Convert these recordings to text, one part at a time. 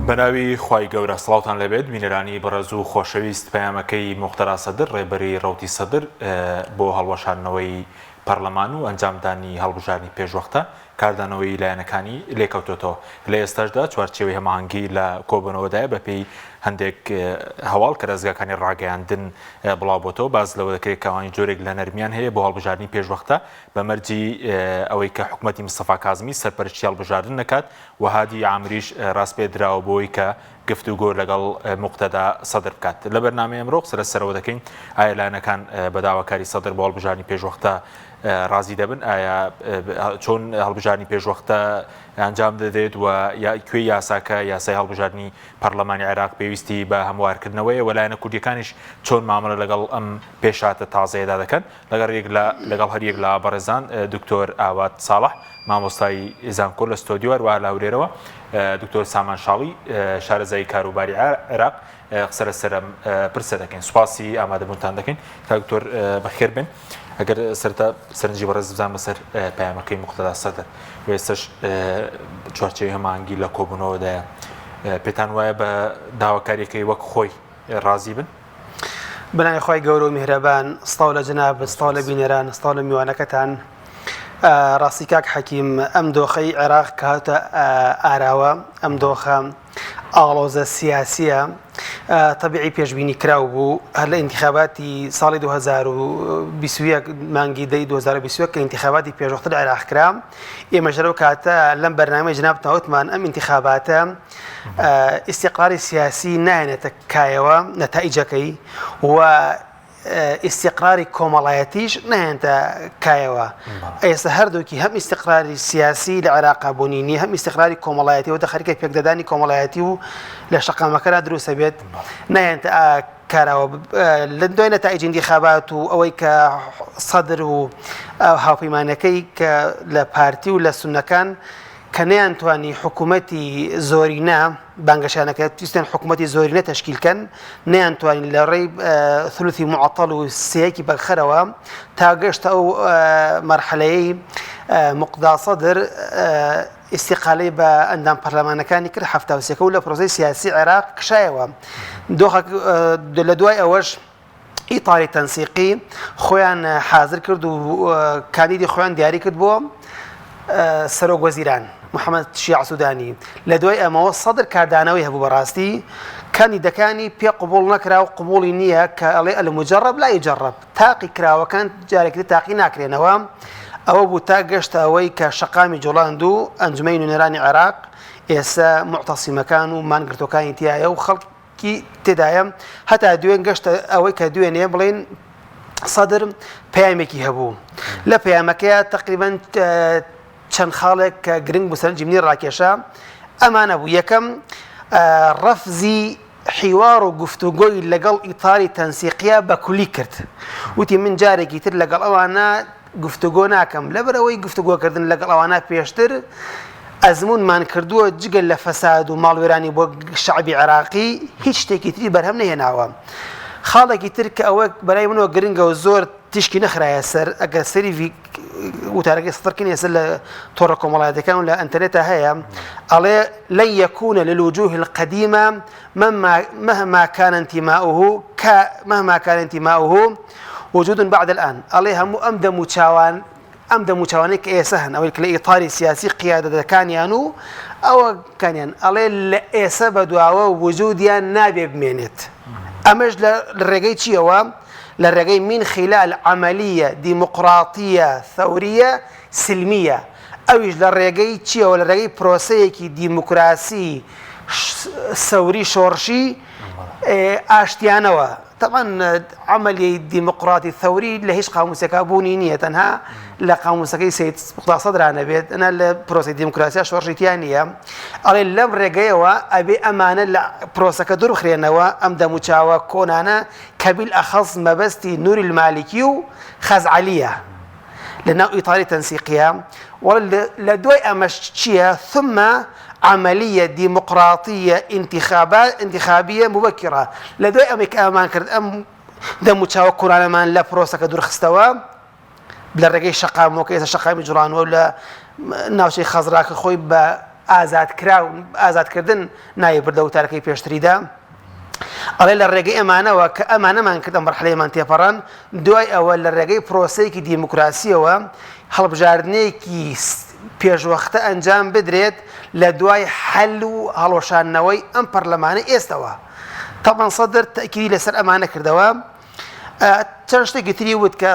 بەناوی خوای گەورە سڵاوتان لەبێت بینەرانی بەڕێز و خۆشەویست پەیامەکەی موختەرا سەدر ڕێبەری ڕەوتی سەدر بۆ هەڵوەشاندنەوەی پەرلەمان و ئەنجامدانی هەڵبژاردننی پێشوەختە کاردانەوەی لایەنەکانی لێکەوتۆتەوە لە ئێستاشدا چوارچێوەی هەماهەنگی لە کۆبوونەوەدایە بەپێی هەندێک هەواڵ کە ڕێزگاکانی ڕاگەیاندن بڵاوبۆتەوە باز لەوە دەکرێت کەوانی جۆرێک لە نەرمیان هەیە بۆ هەڵبژاردننی پێشوەختە بەمەرجی ئەوەی کە حکوومەتی مستەفا کازمی سەرپەرشتی هەڵبژاردن نەکات و هادی عامریش ڕاست پێ درراوە بۆی کە گفتوگۆ لەگەڵ موقتەدا سەدر بکات لە بەرنامەی ئەمڕۆ سەرەوە دەکەین ئایا لایەنەکان بەداواکاری سەدر بۆ هەڵبژاردننی پێشوەختە ڕازی دەبن ئایا چۆن هەڵبژاردننی پێشوەختە ئەنجام دەدێت و کوێ یاساکە یاسای هەڵبژاردننی پەرلەمانی عێراق پێویستی بە هەموارکردنەوەیە و لایەنە کوردیەکانیش چۆن مامەڵە لەگەڵ ئەم پێشاتە تازەیەدا دەکەن لەگەڵ هەریەک لە بەڕێزان دکتۆر ئاوات ساڵح مامۆستای زانکۆ لە ستۆدیۆ هەروەها لاورێرەوە دکتۆر سامان شاڵی شارەزای کاروباری عێراق قسە لەسەر پرسە دەکەین سوپاسی ئامادەبوونتان دەکەین تا دکتۆر بەخێر بن ئەگەر سەرتا سەرنجی بەڕێز بزان بەسەر پەیامەکەی موقتەدا سەدر وێستش چوارچێوەی هەماهەنگی لە کۆبوونەوەدایە پێتان وایە بە داواکاریەکەی وەک خۆی ڕازی بن؟ بەناوی خوای گەورە و میهرەبان سڵاو لە جەناب سڵاو لە بینەران سڵاو لە میوانەکەتان ڕاستی کاک حەکیم ئەم دۆخەی عێراق کە هاتە ئاراوە ئەم دۆخە ئاڵۆزە سیاسیە تەبیعی پێشبینی کراو بوو هەر لە ئینتیخاباتی ساڵی 2021 مانگی دەی 2021 کە ئینتیخاباتی پێشوەختە لە عێراق کرا ئێمە ژەرەوە کاتە لەم بەرنامەی جنابتان وتمان ئەم ئینتیخاباتە ئیستیقراری سیاسی نایەنێتە کایەوە نەتائیجەکەی و ئیستیقراری کۆمەڵایەتیش نایەنتە کایەوە ئێستا هەردووکی هەم ئیستیقراری سیاسی لە عێراقا بوونینی هەم ئیستیقراری کۆمەڵایەتی و دەخەریکە پێکدەدانی کۆمەڵایەتی و لە شەقامەکەدا دروستە بێت نایەنتە کاراوە لە دوای نەتائیج ئینتیخابات و ئەوەی کە سەدر و هاوپەیمانەکەی کە لە پارتی و لە سونەکان کە نەیانتوانی حکوومەتی زۆرینە بانگەشانەکە تویستیان حکوومەتی زۆرینە تەشکیلکەن نەیانتوانی لە ڕێی ثلوثی معەتەڵ و سەیەکی بەرخەرەوە تا گەشتە ئەو مەرحەلەیەی موقدا سەدر ئیستیقالەی بە ئەندام پەرلەمانەکانی کرد 73 و لە پرۆسەی سیاسی عێراق کشایەوە لە دوای ئەوەش ئیتاڵی تەنسیقی خۆیان حازر کرد و کاندیدی خۆیان دیاری کرد بۆ سەرۆک وەزیران محەممەد شیع سوودانی لە دوای ئەمەوە سەدر کاردانەوەی هەبوو بەڕاستی کاندیدەکانی پێ قبوڵ نەکرا و قبوڵی نییە کە ئەڵێ المجرب لا يجرب تاقی کراوەکان جارێکی تاقی ناکرێنەوە ئەوە بوو تا گەشتە ئەوەی کە شەقامی جوڵاند و ئەنجومەی نوێنەرانی عێراق ئێستا معتەسیمەکان و مانگرتوەکانی تایە و خەڵکی تێدایە هەتا دوێن گەشتە ئەوەی کە دوێنێ بڵێن سەدر پەیامێکی هەبوو لە پەیامەکەیە تقریباً چەند خاڵێک کە گرنگ بوو سەرنجی منی ڕاکێشە ئەمانە بوو یەکەم ڕەفزی حیوار و گفتوگۆی لەگەڵ ئیتاری تەنسیقیە بە کولی کرد وتی من جارێکی تر لەگەڵ ئەوانە گفتوگۆ ناکەم لەبەرەوەی گفتوگۆکردن لەگەڵ ئەوانە پێشتر ئەزمونمان کردووە جگەل لە فەساد و ماڵوێرانی بۆ شەعبی عێراقی هیچ شتێکی تری بەرهەم نەهێناوە خاڵێکی تر کە ئەوە بەلای منەوە گرنگە و زۆر تشکی نەخرایە سەر ئەگەر سەری وتارەکەی سەدرکردن ێستا لە تۆڕە کۆمەڵایەتەکان و لە ئەنتەرنێتە هەیە ئەڵێ لن يكون للوجوه القديمة مهما كان انتماؤه وجود بعد الآن ئەڵێ هەموو ئەم دەموچاوانەی کە ئێستا هەن ئەوەی کە لە ئیتاری سیاسی قیادەتەکانیان و ئەوە کانیان ئەڵێ لە ئێستا بەدواوە وجودیان نابێ بمێنێت ئەمەش لە ڕێگەی چیەوە لە ڕێگەی من خلال عملية ديمقراطية ثورية سلمية ئەویش لە ڕێگەی چیەوە لە ڕێگەی پرۆسەیەکی دیموکراسی سەوری شۆڕشی ئاشتیانەوە طبعا عملية ديمقراطي ثوري لە هیچ قاموسێکا بوونی نییە تەنها لە قاموسەکەی سید موقدا سەدرانە بێت ئەنا لە پرۆسی دیموکراسیا شۆڕشیتیان نییە ئەڵێ لەم ڕێگەیەوە ئەبێ ئەمانە لە پرۆسەکە دوورخرێنەوە ئەم دەموچاوە کۆنانە کە بالئەخەص مەبەستی نووری المالکی و خەزعەلیە لە ناو ئیتالی تەنسیقیە لە دوای ئەمەش چییە ثم عملية ديمقراطية انتخابية مبكرة لدوي أمك أمان كرد أم دەموچاوە کوڕانەمان لە پرۆسەکە دوورخستەوە لە ڕێگەی شەقام وەکە ئێستا شەقامی جوڵان وە لە ناوچەی خەزراکە خۆی بە ئازادکردن نایە بردە وتارەکەی پێشتریدا ئەڵێ لە ڕێگەی ئەمانەوە کە ئەمانەمان کردە مەرحلەیەمان تێپەڕان دوای ئەوە لە ڕێگەی پرۆسەیەکی دیموکراسیەوە هەڵبژاردنەیەکی پێشوەختە ئەنجام بدرێت لە دوای حەل و هەڵۆشانەوەی ئەم پەرلەمانە ئێستەوە تەمان سەدر تەکیدی لەسەر ئەمانە کردەوە چەند شتێکی تری وت کە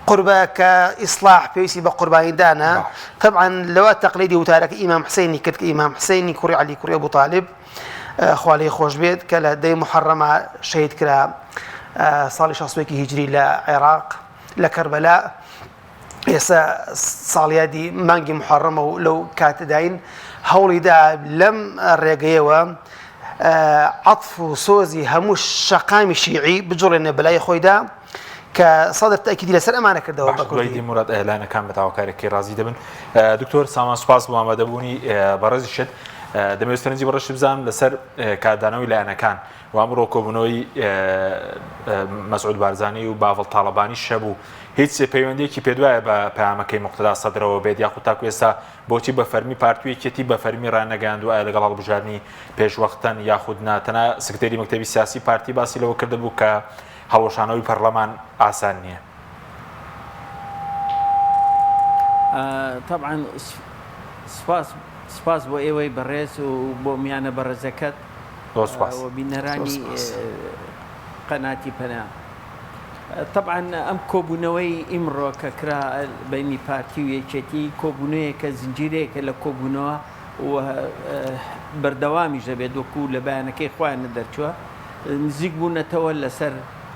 قوربە کە ئیسلاح پێویستی بە قوربانیدانە طبعا لەوە تەقلیدی وتارەکە ئیمام حسینی کرد کە ئیمام حسینی کوڕی عەلی کوڕی ئەبوو طالب خوا لێی خۆش بێت کە لە دەی محەڕەمە شەهید کرا ساڵی 61 هیجری لە عێراق لە کەربەلا ئێستا ساڵیادی مانگی محەڕەمە و لەو کاتەداین هەوڵیدا لەم ڕێگەیەوە عەطف و سۆزی هەموو شەقامی شیعی بجوڵێنە بەلای خۆیدا کە سەدر تەکیدی لەسەر ئەمانە کردەوە بە کوردی موراد ئەعلانەکان بە تاواکارێکی ڕازی دەبن دکتۆر سامان سوپاس بۆ ئامادەبوونی بەڕێزی شت دەمەوێت سەرنجی بەڕێشی بزانم لەسەر کاردانەوەی لایەنەکان و ئەمڕۆ کۆبوونەوەی مەسعود بارزانی و باڤڵ تاڵەبانی شەبوو هیچ پەیوەندیەکی پێدوایە بە پەیامەکەی موقتەدا سەدرەوە بێت یاخود تاکو ئێستا بۆچی بە فەرمی پارتویەکێتی بە فەرمی ڕانەگەاندووە لەگەڵ هەڵبژاردننی پێشوەختەن یاخود ناتەنا سکرتێری مەکتەبی سیاسی پارتی باسی لەوە کردبوو کە هەڵۆشانەوەی پەرلەمان ئاسان نییە طبعا سپاس بۆ ئێوەی بەڕێز و بۆ میانە بەڕێزەکەت و بینەرانی قەناتی پەنا طبعا ئەم کۆبوونەوەی ئیمڕۆ کە کرا بینی پارتی و یەکێتی کۆبوونەیەکە زنجیرەیەکە لە کۆبوونەوە و بەردەوامیش دەبێت وەکو لە بەیانەکەی خۆیانە دەرچووە نزیک بوونەتەوە لەسەر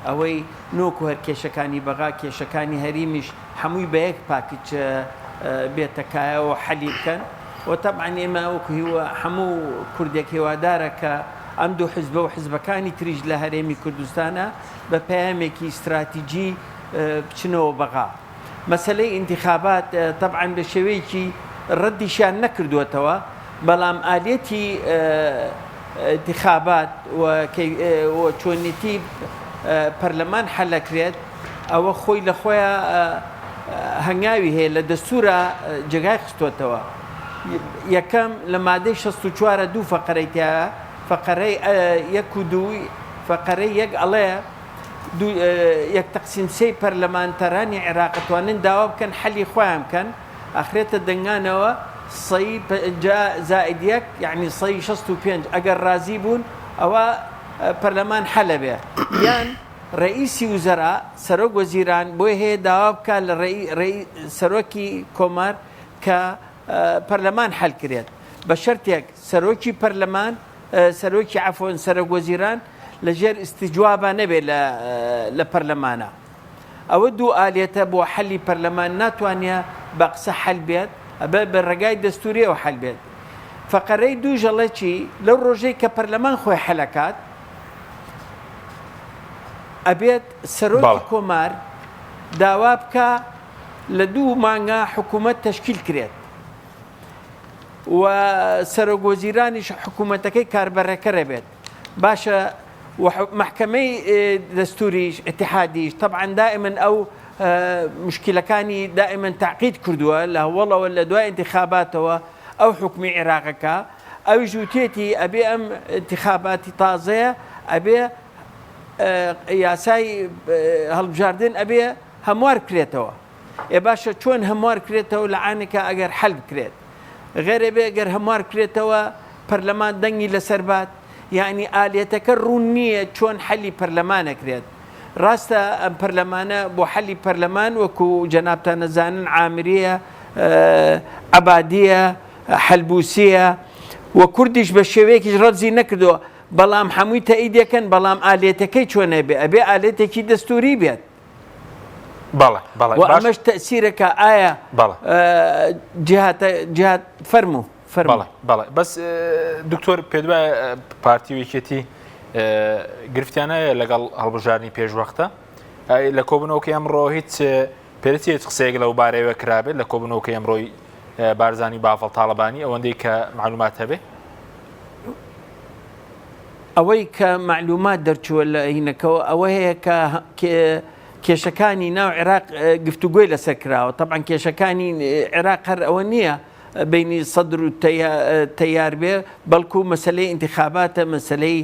ئەوەی نۆکو هەر کێشەکانی بەغا کێشەکانی هەریمیش هەمووی بە یەک پاکچ بێتەکایەوە حەلی بکەن و طبعا ئێمە وەکو هیوە هەموو کوردێک هێوادارە کە ئەم دوو حزبە و حزبەکانی تریش لە هەرێمی کوردستانە بە پەیامێکی استراتیجی بچنەوە بەغا مەسەلەی ئینتیخابات طبعا بە شێوەیەکی ڕەدیشیان نەکردووەتەوە بەڵام ئالێتی انتخابات و چۆنیەتی پەرلەمان حەلەکرێت ئەوە خۆی لە خۆیان هەنگاوی هەیە لە دەستورە جێگای خستوتەوە یەکەم لە مادەی 64 دوو فەقەرەی تایە فەقەرەی 1 و 2 فەقەرەی 1 ئەڵێ یەک تەقسیم سێی پەرلەمانتەرانی عێراق توانن داوا بکەن حەلی خۆیان بکەن ئەخرێتە دەنگانەوە سەی زائید 1 یعنی سەی 65 ئەگەر ڕازی بوون ئەوە پەرلەمان حەلە بێ یان ڕئیسی وزەرا سەرۆک وەزیران بۆی هەیە داوا بکە لە سەرۆکی کۆمار کە پەرلەمان حەل کرێت بە شەرتێک سەرۆکی پەرلەمان سەرۆکی عەفوەن سەرۆک وەزیران لەژێر ئیستیجوابە نەبێت لە پەرلەمانە ئەوە دوو ئالێتە بۆ حەلی پەرلەمان ناتوانێ بە قسە حەل بێت ئەبێ بە ڕێگای دەستوریەوە حەل بێت فەقەرەی دوو ژەڵێ چی لەو ڕۆژەی کە پەرلەمان خۆی حەلەکات ئەبێت سەرۆکی کۆمار داوا بکە لە 2 مانگە حکوومەت تەشکیل کرێت و سەرۆک وەزیرانیش حکوومەتەکەی کاربەرەکەرە بێت باشە محکەمەی دەستوریش اتحادیش طبعا دائما ئەو مشکلەکانی دائما تعقید کردووە لە هەوڵەوە لە دوای انتخاباتەوە ئەو حکمی عێراقەکە ئەوی ژووتێتی ئەبێ ئەم انتخاباتی تازەیە ئەبێ یاسای هەڵبژاردن ئەبێ هەموار کرێتەوە باشە چۆن هەموار کرێتەوە لە عانێکە ئەگەر حەل بکرێت غێرە بێ ئەگەر هەموار کرێتەوە پەرلەمان دەنگی لەسەربات یعنی ئالێتەکە ڕوون نییە چۆن حەلی پەرلەمانەکرێت ڕاستە ئەم پەرلەمانە بۆ حەلی پەرلەمان وەکو جەنابتان نەزانن عامریە عەبادیە حەلبوسیە و کوردیش بە شێوەیەکیش ڕەتزی نەکردووە بەڵام هەمووی تەئیدەکەن بەڵام ئالێتەکەی چۆنە بێ ئەبێ ئالێتێکی دەستوری بێت و ئەمەش تەسیرەکە ئایا جهات فەرموو بەڵێ بەس دکتۆر پێدوایە پارتی وێکێتی گرفتیانەیە لەگەڵ هەڵبژاردننی پێشوەختە لە کۆبوونەوەکەی ئەمڕۆ هیچ پێرەتی قسەیەک لەو بارەیەوە کرابێت لە کۆبوونەوەکەی ئەمڕۆی بارزانی باڤڵ تاڵەبانی ئەوەندەی کە معلومات هەبێ ئەوەی کە معلومات دەرچووە لە هینەکەەوە ئەوە هەیە کە کێشەکانی ناو عێراق گفتوگوۆی لەسەر کراوە طبعا کێشەکانی عێراق هەر ئەوە نییە بینی سەدر و تەیار بێ بەڵکو مەسلەی انتخاباتە مەسلەی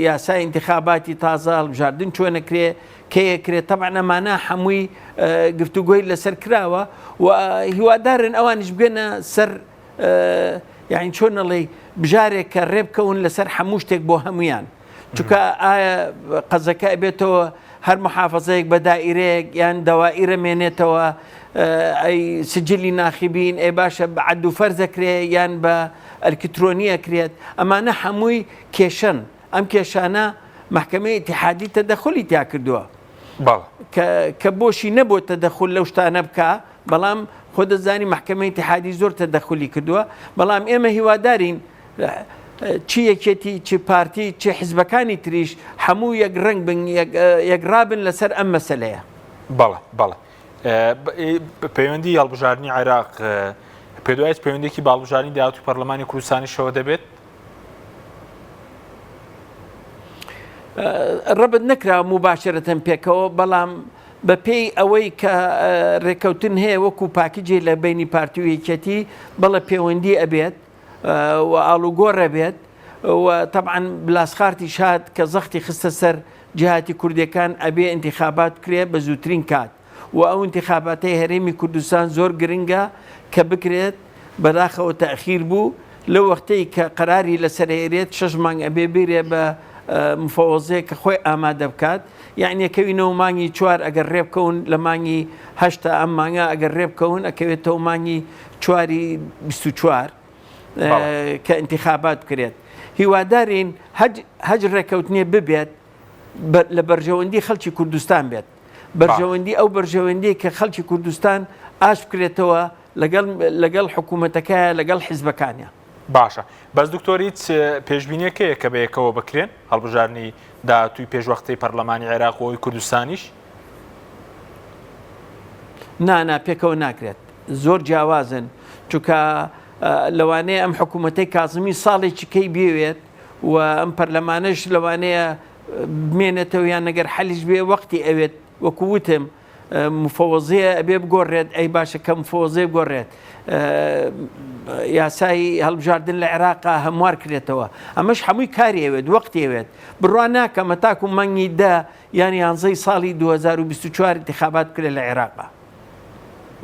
یاسای انتخاباتی تازە هەڵبژاردن چۆنەکرێ کەیەکرێت طبعا ئەمانە هەمووی گفتوگۆی لەسەر کراوە و هیوادارن ئەوانش بگەنە سەر یعنی چۆنەڵێ بژارێک کە ڕێبکەون لەسەر هەموو شتێک بۆ هەمویان چونکە ئایا قەزەکە بێتەوە هەر محافظەیەک بە دائیرەیەک یان دەوائیرە مێنێتەوە ئەی سجلی ناخیبین ئێ باشە بە عەد و فەرزەکرێ یان بە ئەلکترۆنی ئەکرێت ئەمانە هەمووی کێشەن ئەم کێشانە محکەمەی ئیتیحادی تەدەخولی تیا کردووە کە بۆشی نەبووە تەدەخول لەو شتانە بکە بەڵام خۆ دەزانی محکەمەی ئیتیحادی زۆر تەدەخولی کردووە بەڵام ئێمە هیوادارین چی یەکێتی چی پارتی چی حیزبەکانی تریش هەموو یەک ڕنگ بن یەکڕابن لەسەر ئەم مەسەلەیە بەڵێ پەیوەندی هەڵبژاردننی عێراق پێدوایەت پەیوەندێکی باڵبژاردننی داهاتوی پەرلەمانی کوردستانیشەوە دەبێت ڕەبت نەکرا مباشرەتەن پێکەوە بەڵام بە پێی ئەوەی کە ڕێکەوتن هەیە وەکو پاکیجێ لە بینی پارتی و یەکێتی بەڵە پەیوەندی ئەبێت و ئاڵوگۆڕە بێت و طبعا بلاسخارتی شاد کە زەختی خستە سەر جیهاتی کوردەکان ئەبێ انتخابات کرێ بە زووترین کات و ئەو انتخاباتەی هەرێمی کوردستان زۆر گرنگە کە بکرێت بەداخەوە تەخیر بوو لەو وەختەی کە قەراری لەسەرێرێت 6 مانگ ئەبێ بێرێ بە مفەوەزەیە کە خۆی ئامادە بکات یعنی ئەکەوینەوە مانگی 4 ئەگەر ڕێبکەون لە مانگی 8 ئەم مانگە ئەگەر ڕێبکەون ئەکەوێتەوە مانگی 4 کە انتخابات بکرێت هیوادارین هەج ڕێکەوتنێ ببێت لە بەرژەوەندی خەڵکی کوردستان بێت بەرژەوەندی ئەو بەرژەوەندی کە خەڵکی کوردستان ئاش بکرێتەوە لەگەڵ حکوومەتەکەیە لەگەڵ حیزبەکانە باشە بەس دکتۆریت پێشبینیەکەیە کە بەیەکەوە بکرێن هەڵبژاردننی داهاتووی پێشوەختەی پەرلەمانی عێراق و ئەوی کوردستانیش نا پێکەوە ناکرێت زۆر جیاوازن چونکە لەوانەیە ئەم حکوومەتەی کازمی ساڵێکی کەی بێوێت و ئەم پەرلەمانش لەوانەیە بمێنێتەوە یان نەگەر حەلیش بێ وەختی ئەوێت وەکووتم مفەوەزەیە ئەبێ بگۆڕێت ئەی باشە کە مفەوەزەیە بگۆڕێت یاسای هەڵبژاردن لە عێراقا هەموار کرێتەوە ئەمەش هەمووی کاری ئەوێت وەختی ئەوێت بڕوان ناکەمە تاکو مانگی دا یان 11 ساڵی 2024 انتخابات کرێت لە عێراقا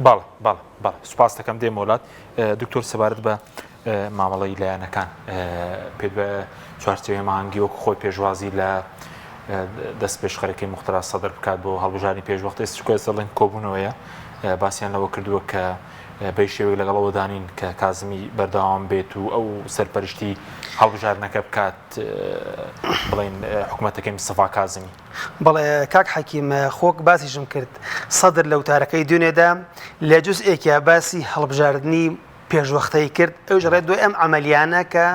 بەڵێ سوپاس دەکەم دێم وڵات دکتۆر سەبارەت بە مامەڵەی لایەنەکان پێت بە چوارچێوەی مانگی وەکو خۆی پێشوازی لە دەست پێشخەرەکەی موختەرا سەدر بکات بۆ هەڵبژاردننی پێشوەختەی چکۆی دەڵێن کۆبوونەوەیە باسییان لەوە کردووە کە بەی شێوەیە لەگەڵەوە دانین کە کازمی بەردەوام بێت و ئەو سەرپەرشتی هەڵبژاردنەکە بکات بڵێن حکوومەتەکەی مستەفا کازمی بەڵێ کاک حەکیم خۆک باسیشم کرد سەدر لە وتارەکەی دوێنێدا لە جوزئێکیا باسی هەڵبژاردننی پێشوەختەی کرد ئەو ژڕێت دوای ئەم ئەمەلیانە کە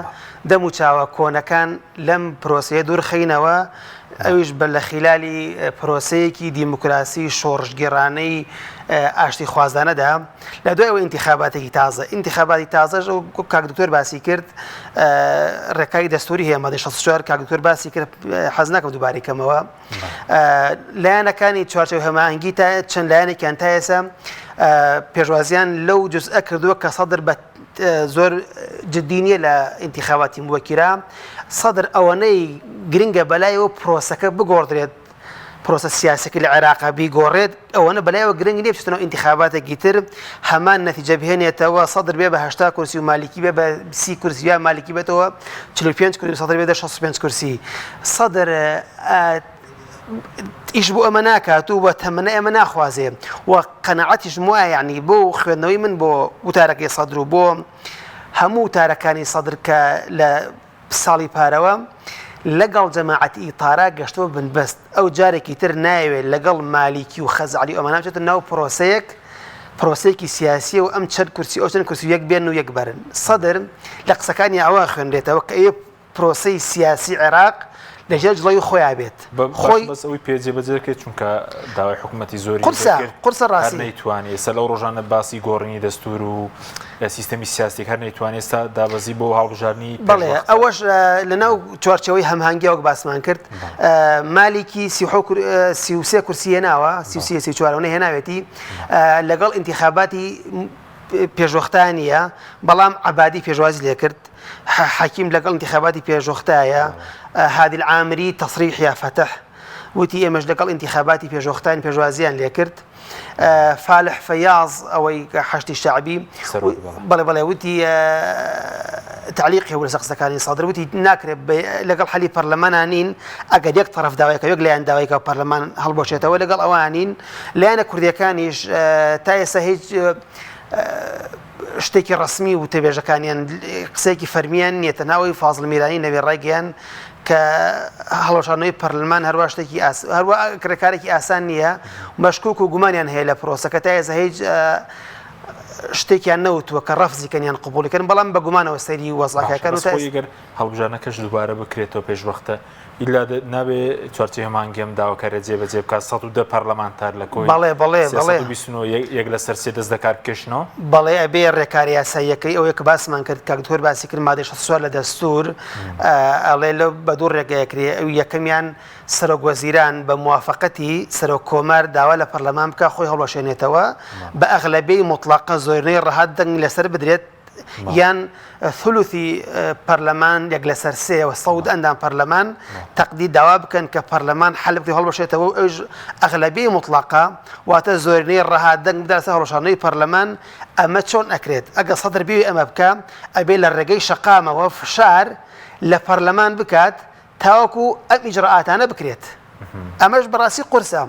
دەم و چاوە کۆنەکان لەم پرۆسەیە دوورخینەوە ئەویش بە لە خلالی پرۆسەیەکی دیموکراسی شۆڕژگێڕانەی ئاشتی خوازدانەدا لە دوای ئەوە ئینتیخاباتی تازەش ئەو کاک دکتۆر باسی کرد ڕێکای دەستوری هەیە مادەی 64 کاک دکتۆر باسی کرد حەز ناکەم دووبارەی کەمەوە لایەنەکانی چوارچێوە هەماهەنگی تا چەند لایەنێکیان تا ئێستا پێشوازیان لەو جزئە کردووە کە سەدر بە زۆر جدی نیە لە ئینتیخاباتی موەکیرا سەدر ئەوەنەی گرنگە بەلایەوە پرۆسەکە بگۆڕدرێت پرۆسە سیاسەکە لە عێراقا بیگۆڕێت ئەوەنە بەلایەوە گرنگ نیە بچێتەوە ئینتیخاباتێکی تر هەمان نەتیجە بهێنێتەوە سەدر بێ بە 80 کورسی و مالیکی بێ بە 30 کورسی یا مالیکی بێتەوە 45 کورسی سەدر بێ 65 کورسی سەدر ئیش بۆ ئەمە ناکات و بە تەمەنە ئێمە ناخوازێ و قەنەعەتیش وایە یعنی بۆ خوێندنەوەی من بۆ وتارەکەی سەدر و بۆ هەموو وتارەکانی سەدر کە لە ساڵی پارەوە لەگەڵ جەماعەتی ئیتارا گەشتەوە بنبەست ئەو جارێکی تر ناوێت لەگەڵ مالیکی و خەزعلی ئەمە ناچێتە ناو پرۆسەیەکی سیاسی و ئەم چەند کورسی ئەو چەند کورسی یەک بێن و یەک بەرن سەدر لە قسەکانی ئەوە خوێنرێتەوە کە ئێ پرۆسەی سیاسی عێراق لەژێر جڵەوی خۆیان بێت خۆی بەس ئەوی پێجێبەجێکێت چونکە داوای حکوومەتی زۆری قورسە ڕاستی نەیتوانێت ئێستا لەو ڕۆژانە باسی گۆڕینی دەستور و سیستەمی سیاسی هەر نەیتوانێت ئێستا دابەزی بۆ هەڵبژاردننی بەڵێ ئەوەش لەناو چوارچەوەی هەمهەنگیەوە باسمان کرد مالیکی 33 کورسی هێناوە 34 هێناوێتی لەگەڵ ئینتیخاباتی پێشوەختانیە بەڵام عبادی پێشوازی لێ کرد حەکیم لەگەڵ انتخاباتی پێشوەختایە هادی العامری تەصریح فتح وتی ئێمەش لەگەڵ انتخاباتی پێشوەختانی پێشوازیان لێ کرد فالح فەیاض ئەوەی حەشتی شعبی بەڵێ وتی تعلیقی هەوە لەسەر قسەکانی سادر وتی ناکرێت لەگەڵ حەلی پەرلەمانانین ئەگەر یەک طرف داوایکە یەک لایەن داوایکە پەرلەمان هەڵبۆشێتەوە لەگەڵ ئەوانین لایەنە کوردیەکانیش تا ئێستا هیچ شتێکی ڕسمی و تێبێژەکانیان قسێکی فەرمیان نییە تەناوی فازڵ میرانی نەوێ ڕێگەیان کە هەڵەشانەوەی پەرلەمان هەروە شتێکی هەروە کرێکارێکی ئاسان نییە مەشکوک و گومانیان هەیە لە پرۆسەکە تا ئێستا هیچ شتێکیان نەوتووە کە ڕەفزیکەنیان قبوڵیکەن بەڵام بە گومانەوە سەیری وەزعەکەن ئەگەر هەڵبژانەکەش دووبارە بکرێتەوە پێشوەختە ئیلا نابێ چوارچێ هەمانگەم داواکارە جێبەجێ بکات 110 پەرلەمانتار لە کۆی یەک لەسەر سێ دەست دەکات بکەشنەوە بەڵێ ئەبێ ڕێکاری یاساییەکەی ئەوەیە کە باسمان کرد کە دکتۆر باسی کرد مادەی 64 لە دەستور ئەڵێ لە بە دوو ڕێگەیەکرێ ئەو یەکەمیان سەرۆکوەزیران بە موافقەتی سەرۆک کۆمار داوا لە پەرلەمان بکە خۆی هەڵوەشێنێتەوە بە ئەغلەبەی مطلقە زۆرنەی ڕەهات دەنگ لەسەر بدرێت یان ثلثی پەرلەمان یەک لەسەر سێەوە سەود ئەندام پەرلەمان تەقدی داوا بکەن کە پەرلەمان حەل بکە هەڵبەشێتەوە ئەوش ئەغلەبی مطلقە واتە زۆرنەی ڕەهات دەنگ بدات لەسەر هەڵوەشانەی پەرلەمان ئەمە چۆن ئەکرێت ئەگە سەدر بێ ئەمە بکە ئەبێ لە ڕێگەی شەقامەوە فشار لە پەرلەمان بکات تاوەکو ئەم ئیجرئاتانە بکرێت ئەمەش بەڕاستی قورسە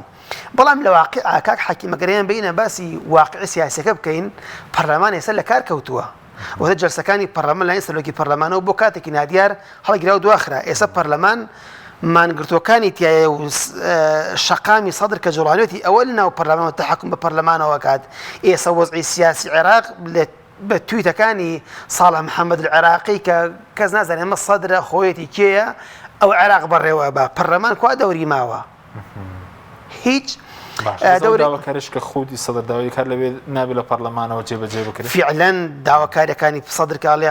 بەڵام لە واقع کاک حەکیمەگەریان بینە باسی واقعی سیاسەکە بکەین پەرلەمان ئێستا لە کار کەوتووە وەدە جەلسەکانی پەرلەمان لای سەرۆکی پەرلەمانەوە بۆ کاتێکی نادیار هەڵگیرا و دواخرا ئێستا پەرلەمان مانگرتوەکانی تایە و شەقامی سەدر کە جوڵانێتی ئەوە لە ناو پەرلەمانەوە تەحەکوم بە پەرلەمانەوە کات ئێستا وەزعی سیاسی عێراق بە تویتەکانی ساڵح محەممەد العێراقی کە کەس نازانێت ئەمە سەدرە خۆیەتی کێیە ئەو عێراق بەڕێوە بە پەرلەمان کوا دەوری ماوە هیچ داواکاریش کە خودی سەدر داوای کار لەوێ نابێت لە پەرلەمانەوە جێبەجێ بکرێت فعلەن داواکاریەکانی سەدر کاڵێ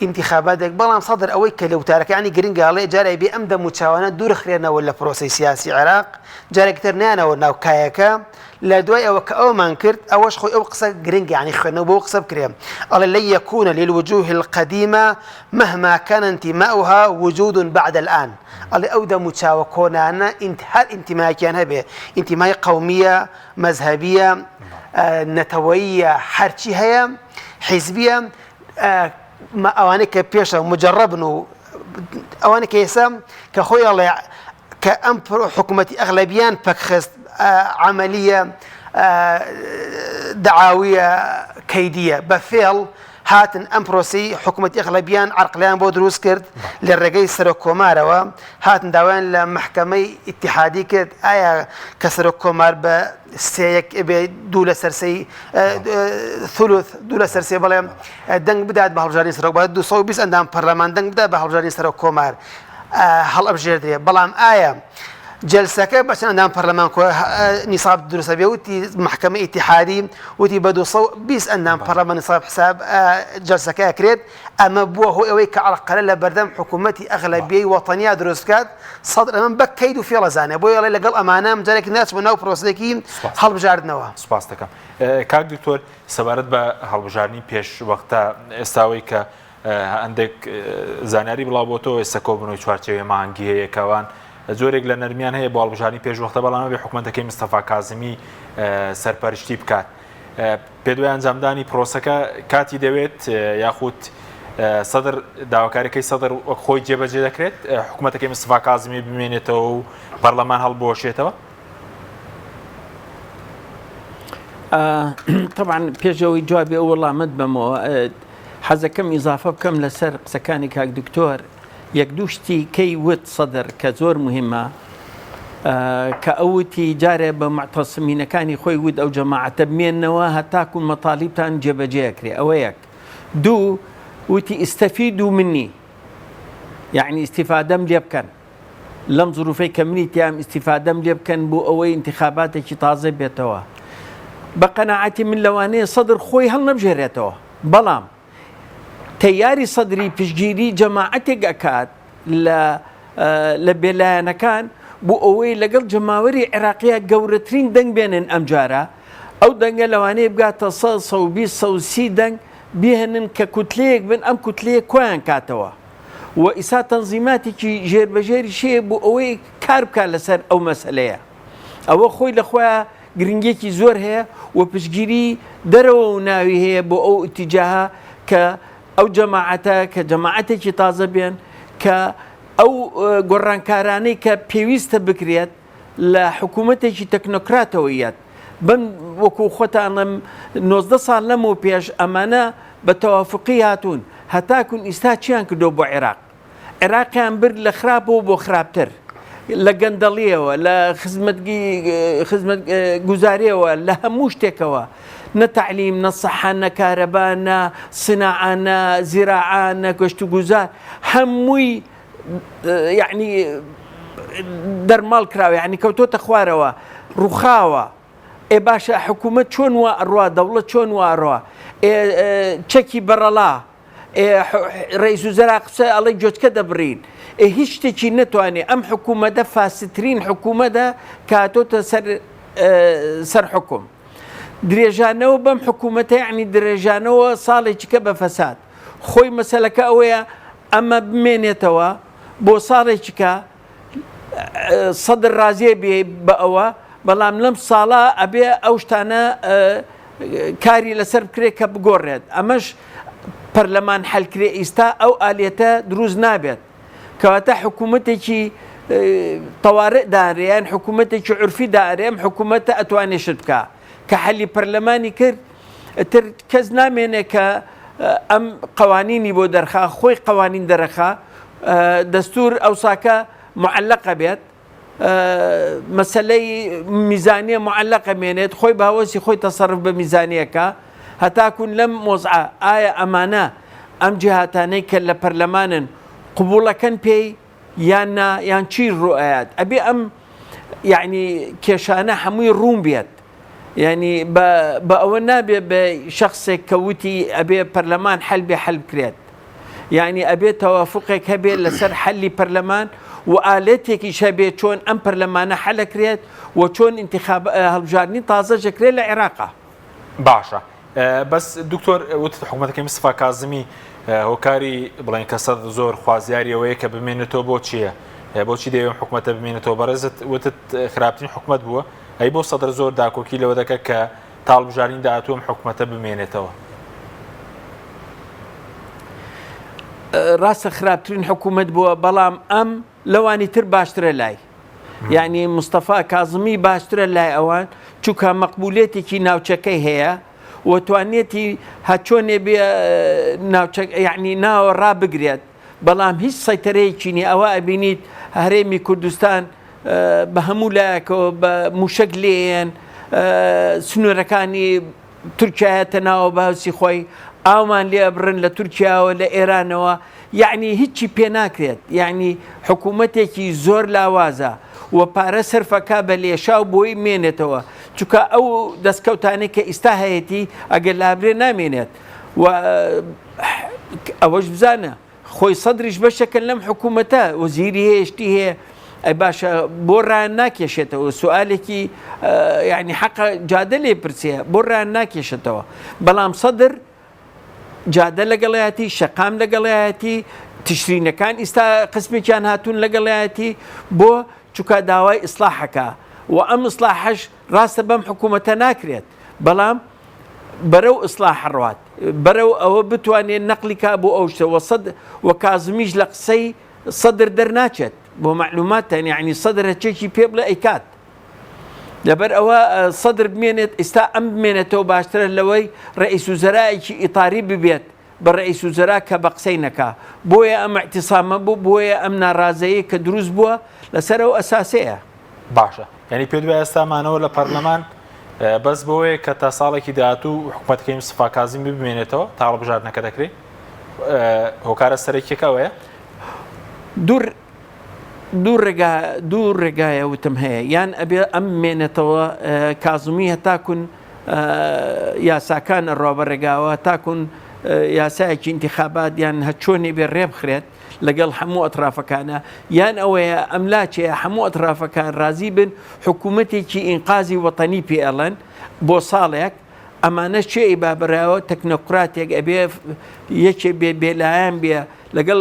انتخاباتێک بەڵام سەدر ئەوەی کە لە وتارەکانی گرنگاڵێ جارێ بێ ئەم دەموچاوانە دوورخرێنەوە لە پرۆسی سیاسی عێراق جارێکتر نیانەوە ناو کایەکە لە دوای ئەوە کە ئەومان کرد ئەوەش خۆی ئەو قسە گرنگ عنی خوێنەوە بۆ قسە بکرێن ئەڵێ لن يكون للوجوه القديمة مهما كان انتماؤها وجود بعد الآن ئەڵێ ئەو دەموچاوە کۆنانە هەر انتماکیان هەبێ انتمای قومیە مەذهبیە نەتەوەییە هەرچی هەیە حیزبیە ئەوانەی کە پێشە مجربن و ئەوانە کە ئێستا کە خۆی ئەڵێ کە ئەم حکوومەتی ئەغلەبیان پەکخست عملية دعاوية كيدية بفعل هاتن ئەم پرۆسی حکوومەتی ئەغلەبیان عەرقلیان بۆ دروست کرد لە ڕێگەی سەرۆک کۆمارەوە هاتن داوایان لە محکەمەی ئیتیحادی کرد ئایا کە سەرۆک کۆمار بە سێیەک دوو لە سەرسەی ثلث دوو لە سەرسێ بەڵێ دەنگ بدات بە هەڵبژاردننی سەرۆک بە 220 ئەندام پەرلەمان دەنگ بدات بە هەڵبژاردننی سەرۆک کۆمار هەڵئەبژێردرێ بەڵام ئایا جلسەکە بەچەند ئەندام پەرلەمان نیساب دروستە بێ وتی محکەمە ئیتیحادی وتی بە 220 ئەندام پەرلەمان نیساب حساب جلسەکە ئەکرێت ئەمە بووە هۆی ئەوەی کە عەرقەلە لە بەردەم حکوومەتی ئەغلەبیەی وەتەنیا دروست بکات سەدر ئەمە بە کەید و فێڵەزانێ بۆی ئەڵێ لەگەڵ ئەمانە جارێکی ناچ بۆ ناو پرۆسەیەکی هەڵبژاردنەوە. سوپاس دەکەم. کاک دکتۆر سەبارەت بە هەڵبژاردننی پێش وەختە ئێستاوەی کە هەندێک زانیاری بڵاوبۆتەوە ئێستا کۆبوونەوەی چوارچێوەی مانگی هەیە کەوان زۆرێک لە نەرمیان هەیە بۆ هەڵبژاردننی پێشوەختە بەڵام بێ حکوومەتەکەی مستەفا کازمی سەرپەرشتی بکات پێدوای ئەنجامدانی پرۆسەکە کاتی دەوێت یاخود سەدر داواکاریەکەی سەدر وەک خۆی جێبەجێ دەکرێت حکوومەتەکەی مستەفا کازمی بمێنێتەوە و پەرلەمان هەڵبۆشێتەوە. طبعا پێشەوەی جوابی ئەو وەڵامت بەمەوە حەزەکەم ئیزافە بکەم لەسەر قسەکانی کاک دکتۆر یەک دوو شتی کەی وت سەدر کە زۆر مهمە کە ئەوتی جارێ بە معتەسمینەکانی خۆی وت ئەو جەماعەتە بمێننەوە هەتاکو مەطالیبتان جێبەجێکرێ ئەوە یەک دوو وتی ئیستەفیدوا منی یعنی ئیستیفادەم لێ بکەن لەم زروفەی کە منی تیام ئیستیفادەم لێ بکەن بۆ ئەوەی انتخاباتێکی تازە بێتەوە بە قەناعەتی من لەوانەیە سەدر خۆی هەڵنەبژێرێتەوە بەڵام تەیاری سەدری پشتگیری جەماعەتێک ئەکات لە بێلایەنەکان بۆ ئەوەی لەگەڵ جەماوەری عێراقیە گەورەترین دەنگ بێنن ئەم جارە ئەو دەنگە لەوانەیە بگاتە 120 دەنگ بێهێنن کە کوتلەیەک بن ئەم کوتلەیە کۆیان کاتەوە و ئیسا تەنزیماتێکی ژێربەژێری شەیە بۆ ئەوەی کار بکات لەسەر ئەو مەسەلەیە ئەوە خۆی لە خۆیان گرنگێکی زۆر هەیە و پشگیری دەرەوە و ناوی هەیە بۆ ئەو ئیتیجاها کە ئەو جەماعەتە کە جەماعەتێکی تازە بێن کە ئەو گۆڕانکارانەی کە پێویستە بکرێت لە حکوومەتێکی تەکنۆکراتەوەیەت بم وەکو خۆتانم 19 ساڵ لەمەوە پێش ئەمانە بە تەوافقی هاتوون هەتاکون ئیستا چیان کردو بۆ عێراقیان برد لە خراپەوە بۆ خراپتر لە گەندەڵیەوە لە خزمەت گوزاریەوە لە هەموو شتێکەوە نە تعلیم نە سەحە نە کارەبا نە سناعە نە زیراعە نە گەشت و گوزار هەمووی یعنی دەرماڵ کراوە یعنی کەوتۆتە خوارەوە ڕووخاوە ئێ باشە حکوومەت چۆن وا ئەڕوا دەوڵەت چۆن وا ئەڕوا چەکی بەرەڵا ڕئیس وزەرا قسە ئەڵێ جۆچکە دەبڕین هیچ شتێکی نەتوانێت ئەم حکوومەتە فاسدترین حکوومەتە کاتۆتە سەر حکوم درێژانەوە بەم حکوومەتە یعنی درێژانەوە ساڵێکی کە بە فەساد خۆی مەسەلەکە ئەوەیە ئەمە بمێنێتەوە بۆ ساڵێکی کە سەدر ڕازیە بێ بە ئەوە بەڵام لەم ساڵە ئەبێ ئەو شتانە کاری لەسەر بکرێت کە بگۆڕێت ئەمەش پەرلەمان حەلکرێ ئیستا ئەو ئالێتە دروست نابێت کەواتە حکوومەتێکی تەوارێ دارێن حکوومەتێکی عورفی دارێم حکوومەتە ئەتوانێت شت بکە کە حەلی پەرلەمانی کرد تر کەس نامێنێ کە ئەم قوانینی بۆ دەرخا خۆی قوانین دەرەخا دەستور ئەوساکە معلقە بێت مەسلەی میزانیە معلقە مێنێت خۆی باوەسی خۆی تەسەڕف بە میزانیەکە هەتاکون لەم مۆزعە ئایا ئەمانە ئەم جیهاتانەی کە لە پەرلەمانن قبوڵەکەن پێی یان چی ڕوئات ئەبێ ئەم یعنی کێشانە هەمووی ڕوون بێت یعنی بە ئەوە نابێت بە شخصێک کەوتی ئەبێ پەرلەمان حەل بێ حەل بکرێت یعنی ئەبێت تەوافقێک هەبێت لەسەر حەلی پەرلەمان و ئالێتێکی شەبێ چۆن ئەم پەرلەمانە حەلەکرێت و چۆن انتخاب هەڵبژاردننی تازە ژەکرێت لە عێراقا باشە بەس دکتۆر وتت حکوومەتەکەی مستفا کازمی هۆکاری بڵێن کەسە زۆر خوازیاریەوەیە کە بمێنێتەوە بۆ چییە بۆچی دەوێت حکوومەتە بمێنێتەوە بەڕێزت وتت خراپترین حکوومەت بووە ئەی بۆ سەدر زۆر داکۆکی لەوە دەکە کە تاڵبژارین داهاتووەم حکوومەتە بمێنێتەوە ڕاستە خراپترین حکوومەت بووە بەڵام ئەم لەوانی تر باشترە لای یعنی مستەفا کازمی باشترە لای ئەوان چونکە مەقبولێتێکی ناوچەکەی هەیە و توانێتی هەچۆنێ بێ یعنی ناوە ڕابگرێت بەڵام هیچ سەیتەرەیەکی نیە ئەوە ئەبینیت هەرێمی کوردستان بە هەموو لایەکەوە بە موشک لێیان سنوورەکانی تورکایەتە ناوە بەهوسی خۆی ئاومان لێ بڕن لە تورکیاوە لە ئێرانەوە یعنی هیچی پێ ناکرێت یعنی حکوومەتێکی زۆر لاوازە و پارە سەرفەکە بە لێشاو بۆی مێنێتەوە چونکە ئەو دەستکەوتانێک کە ئیستا هەیەی ئەگەر لابرێ نامێنێت و ئەوەش بزانە خۆی سەدریش بەشەکەن لەم حکوومەتە وەزیری هەیە شتی هەیە ئەی باشە بۆ ڕایان ناکێشێتەوە سوالێکی یعنی حەقە جادە لێ پرسیە بۆ ڕایان ناکێشێتەوە بەڵام سەدر جادە لەگەڵایەتی شەقام لەگەڵایەتی تشرینەکان ئیستا قسمێکیان هاتوون لەگەڵایەتی بۆ چونکە داوای ئیسلاحەکە و ئەم ئیسلاحەش ڕاستە بەم حکوومەتە ناکرێت بەڵام بەرەو ئیسلاح ڕوات بەرەو ئەوە بتوانێت نەقلیکا بۆ ئەو شتە و کازمیش لە قسەی سەدر دەرناچێت بۆ معلوماتەن یعنی سەدر هەچێکی پێ بڵێ ئەیکات لەبەر ئەوە سەدر بمێنێت ئێستا ئەم بمێنێتەوە باشترە لەوەی ڕئیس وزەرایەکی ئیتاری ببێت بە ڕئیس وزەرا کە بە قسەی نەکا بۆیە ئەم اعتیسامە بوو بۆیە ئەم ناڕازەیە کە دروست بووە لەسەر ئەو ئەساسەیە باشە یعنی پێ دوای ئێستامانەوە لە پەرلەمان بەس بۆیە کە تا ساڵێکی داهاتوو حکوومەتەکەی مستەفا کازمی بمێنێتەوە تاڵبژاردنەکە دەکرێت هۆکارە سەرەکیەکەوەیە دوو ڕێگایە وتم هەیە یان ئەبێ ئەم مێنێتەوە کازمی هەتاکون یاساکان ڕۆبە ڕێگاوە تاکون یاسایەکی انتخابات یان هەچۆنێ بێ ڕێبخرێت لەگەڵ هەموو ئەطرافەکانە یان ئەوەیە ئەملاچەیە هەموو ئەطرافەکان رازی بن حکوومەتێکی ئینقازی وەتەنی پێڵەن بۆ ساڵێک ئەمانە چێ بابراوە تەکنۆکراتێک ئەبێ یەکێ بێلایەن بێ لەگەڵ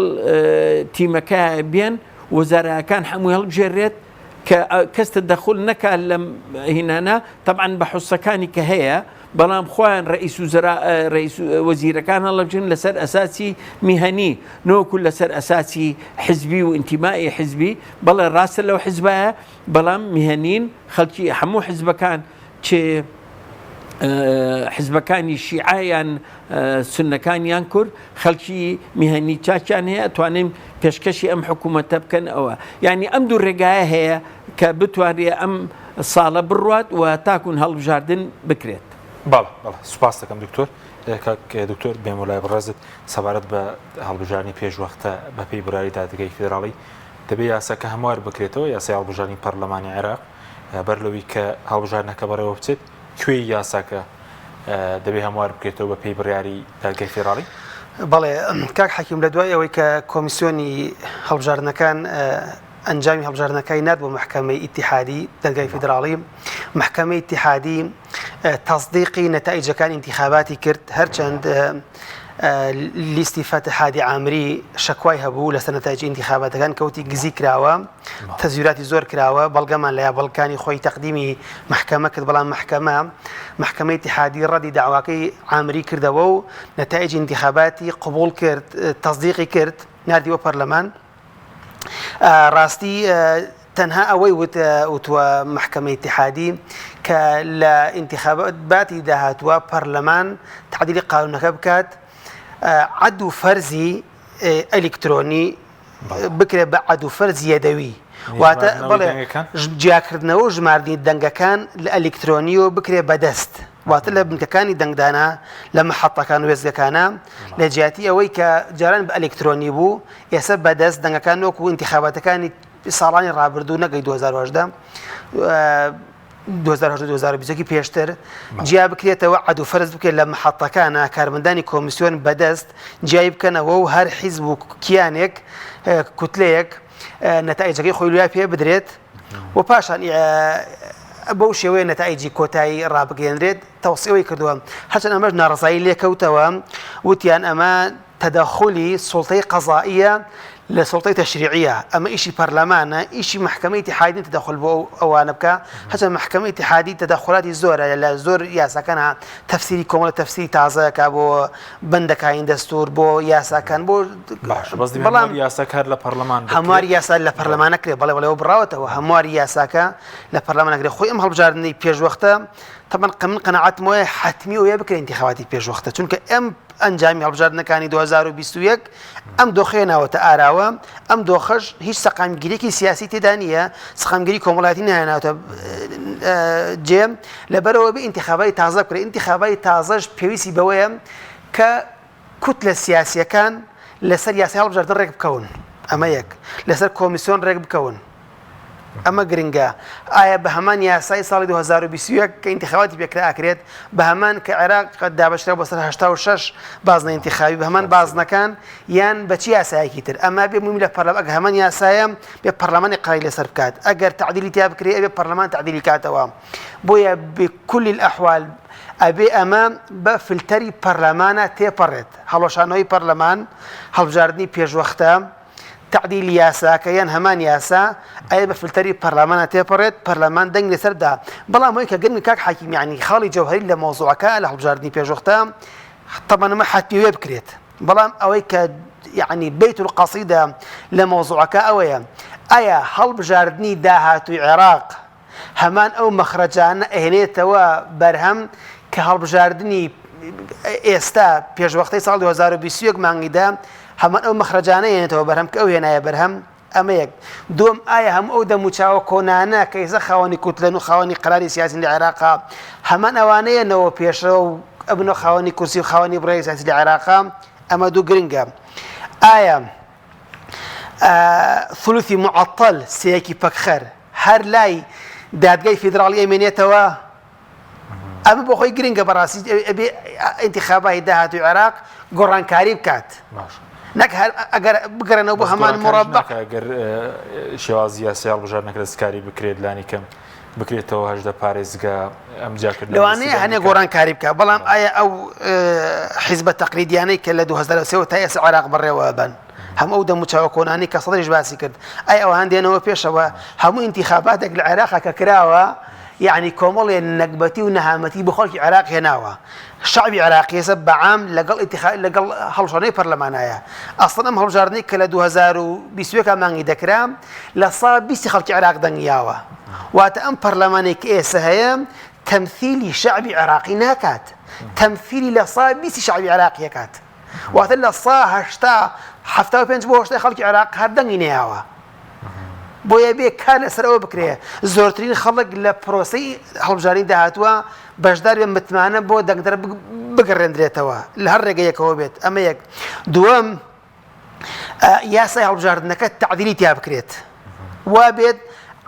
تیمەکە بێن وەزارەکان هەمووی هەڵبژێڕێت کە کەستە دەخول نەکات لەم هینانە طبعاً بە حوسەکانی کە هەیە بەڵام خۆیان ڕئیس وەزیرەکان هەڵەبژێن لەسەر ئەساسی میهەنی نۆکو لەسەر ئەساسی حزبی و ئینتیمای حزبی بەڵێ ڕاستە لەو حزبایە بەڵام میهەنین خەڵکی هەموو حزبەکان چێ حزبەکانی شیعایان سنەکانیان کورد خەڵکی میهەنی چاچیان هەیە توانین پێشکەشی ئەم حکوومەتە بکەن ئەوە یعنی ئەم دوو ڕێگایە هەیە کە بتوانێت ئەم ساڵە بڕوات و تاکوون هەڵبژاردن بکرێت. بەڵێ سوپاس دەکەم دکتۆر دکتۆر بێمولای بڕێزت سەبارەت بە هەڵبژاردننی پێشوەختە بە پێی براری دادگای فێدراڵی دەبێت یاساکە هەموار بکرێتەوە یاسای هەڵبژاردننی پەرلەمانی عێراق بەر لەوەی کە هەڵبژاردنەکە بەڕێوە بچێت کوێی یاساکە دەبێت هەموار بکرێتەوە بە پێی بڕیاری دادگای فێدراڵی؟ بەڵێ کاک حەکیم لە دوای ئەوەی کە کۆمیسیۆنی هەڵبژاردنەکان ئەنجامی هەڵبژاردنەکەی نات بۆ محکەمەی ئیتیحادی دەرگای فیدراڵی محکەمەی ئیتیحادی تەصدیقی نەتائیجەکانی انتخاباتی کرد هەرچەند لیستی فەتحادی عامری شەکوای هەبوو لەسەر نەتائیجی انتخاباتەکان کەوتی گزی کراوە تەزویراتی زۆر کراوە بەڵگەمان لە بەڵکانی خۆی تەقدیمی محکەمە کرد بەڵام محکەمەی ئیتیحادی ڕەدی داواکەی عامری کردەوە و نەتائیجی انتخاباتی قبول کرد تەصدیقی کرد نردیوە پەرلەمان ڕاستی تەنها ئەوەی وتووە محکەمەی ئیتیحادی کە لە انتخاباتی داهاتووە پەرلەمان تعدیلی قانونەکە بکات عەد و فەرزی ئەلکترۆنی بکرێت بە عەد و فەرزی یەدەوی واتە بەڵێ جیاکردنەوە و ژماردنی دەنگەکان لە ئەلکترۆنیەوە بکرێت بەدەست واتە لە بنکەکانی دەنگدانا لە مەحەطەکان و وێزگەکانە لە جیاتی ئەوەی کە جاران بە ئەلکترۆنی بوو ئێستا بەدەست دەنگەکان وەکو انتخاباتەکانی ساڵانی ڕابردوو نەگەی 2020 پێشتر جیا بکرێتەوە عەد و فەرز بکرێت لە مەحەطەکانە کارمەندانی کۆمیسیۆن بەدەست جیای بکەنەوە و هەر حیزب و کیانێک کوتلەیەک نەتائیجەکەی خۆی لای پێ بدرێت و پاشان بەو شێوەیە نەتائیجی کۆتایی ڕابگەێنرێت تەوسیەوەی کردووە هەرچەند ئەمەش ناڕزایی لێکەوتەوە وتیان ئەمە تەدەخولی سوڵتەی قەزائیە لە سوڵتەی تەشریعیە ئەمە ئیشی پەرلەمانە ئیشی محکەمەی ئیتیحادی تەدەخل بۆ ئەوانە بکە هەرچەند محکەمەی ئیتیحادی تەدەخلاتی زۆرە لە زۆر یاساکانە تەفسیری کۆمەڵە تەفسیری تازەکە بۆ بەندەکانی دەستور بۆ یاساکان بۆ بەڵام یاساکار لە پەرلەمان هەموار یاسا لە پەرلەمانەکرێت بەڵێ بڕاوەتەوە هەمواری یاساکە لە پەرلەمانەکرێت خۆی ئەم هەڵبژاردنەی پێشوەختە طبعا من قەنەعەتم وایە حتمی ئەوەیە بکرێت انتخاباتی پێشوەختە چونکە ئەم ئەنجامی هەڵبژاردنەکانی 2021 ئەم دۆخەیە ناوەتە ئاراوە ئەم دۆخەش هیچ سەقامگیریەکی سیاسی تێدا نییە سەقامگیری کۆمەڵایەتی نایەناوەتە جێم لەبەرەوە بێ انتخاباتی تازە بکرێت انتخاباتی تازەش پێویستی بەوەیە کە کوتلە سیاسیەکان لەسەر یاسای هەڵبژاردن ڕێک بکەون ئەمە یەک لەسەر کۆمیسیۆن ڕێک بکەون ئەمە گرنگە ئایا بە هەمان یاسای ساڵی 2021 کە انتخاباتی پێکرا ئاکرێت بە هەمان کە عێراق دابەشرا بۆ سەر 86 بازنە انتخابی بە هەمان بازنەکان یان بە چی یاسایەکی تر ئەمە بێ مومی لە پەرلەمان ئەگە هەمان یاسایە بێ پەرلەمانی قەراری لەسەر بکات ئەگەر تعدیلی تیا بکرێت ئەبێ پەرلەمان تعدیلی کاتەوە بۆیە بكل الأحوال ئەبێ ئەمە بە فلتەری پەرلەمانە تێپەڕێت هەڵۆشانەوەی پەرلەمان هەڵبژاردننی پێشوەختە تعدیل یاساکە یان هەمان یاسا ئەیە بە فلتەری پەرلەمانە تێپەڕێت پەرلەمان دەنگ لەسەردا بەڵام ئەوەی کە گرنگ کاک حەکیم یعنی خاڵی جەوهەری لە مۆزوعەکە لە هەڵبژاردننی پێشوەختە طبعا ئەمە حتمیوێ بکرێت بەڵام ئەوەی کە یعنی بەیت القەسیدە لە مۆزوعەکە ئەوەیە ئایا هەڵبژاردننی داهاتووی عێراق هەمان ئەو مەخرەجانە ئەهێنێتەوە بەرهەم کە هەڵبژاردننی ئێستا پێشوەختەی ساڵ 2021 مانگیدا هەمان ئەو مەخرەجانە هێنێتەوە بەرهەم کە ئەو هێنایە بەرهەم ئەمە یەک دوم ئایا هەموو ئەو دەموچاوە کۆنانە کە ئێستا خاوەنی کوتلەن و خاوەنی قەراری سیاسی لە عێراقا هەمان ئەوانەیەنەوە پێشەوە و ئەبنەوە خاوەنی کورسی و خاوەنی بڕێی سیاسی لە عێراقا ئەمە دوو گرنگە ئایا ثلوثی معەطەل سەیەکی پەکخەر هەر لای دادگای فیدراڵی ئەمێنێتەوە ئەمە بۆ خۆی گرنگە بەڕاستی ئەبێ انتخاباتی داهاتووی عێراق گۆڕانکاری بکات نەک ئەگەر بگەڕێنەوە بۆ هەمان مڕەبە ئەگەر شێوازی یاسای هەڵبژاردنەکە دەستکاری بکرێت لانی کەم بکرێتەوە هەژدە پارێزگا ئەم جاکرد لەوانەیە هەنێ گۆڕان کاری بکە بەڵام ئایا ئەو حیزبە تەقلیدیانەی کە لە 2023 تا ئێستا عێراق بڕێوە بن هەموو ئەو دەموچاوە کۆنانی کە سەدەریش باسی کرد ئەی ئەو هەندێنەوە پێشەوە هەموو ئینتیخاباتێک لە عێراقا کە کراوە یعنی کۆمەڵێ نەکبەتی و نەهامەتی بە خەڵکی عێراق هێناوە شعبی عێراقیەسە بەعام لەگەڵ هەڵبژاردنەی پەرلەمانایە ئەسڵەن ئەم هەڵبژاردنەی کە لە 2021 مانگی دەکرا لە سا 20 خەڵکی عێراق دەنگیاوە واتە ئەم پەرلەمانێک کە ئێستا هەیە تەمثیلی شعبی عێراقی ناکات تەمثیلی لە سا 20 شعبی عێراقی ئەکات واتە لە سا 75 بۆ 80 خەڵکی عێراق هەر دەنگی نەیاوە بۆیە بێ کار لەسەرەوە بکرێ زۆرترین خەڵک لە پرۆسەی هەڵبژاردنی داهاتووە بەشدار بێ متمانە بۆ دەنگدەر بگەڕێنرێتەوە لە هەر ڕێگەیەکەوە بێت ئەمە یەک دووەم یاسای هەڵبژاردنەکە تعدیلی تیا بکرێت وا بێت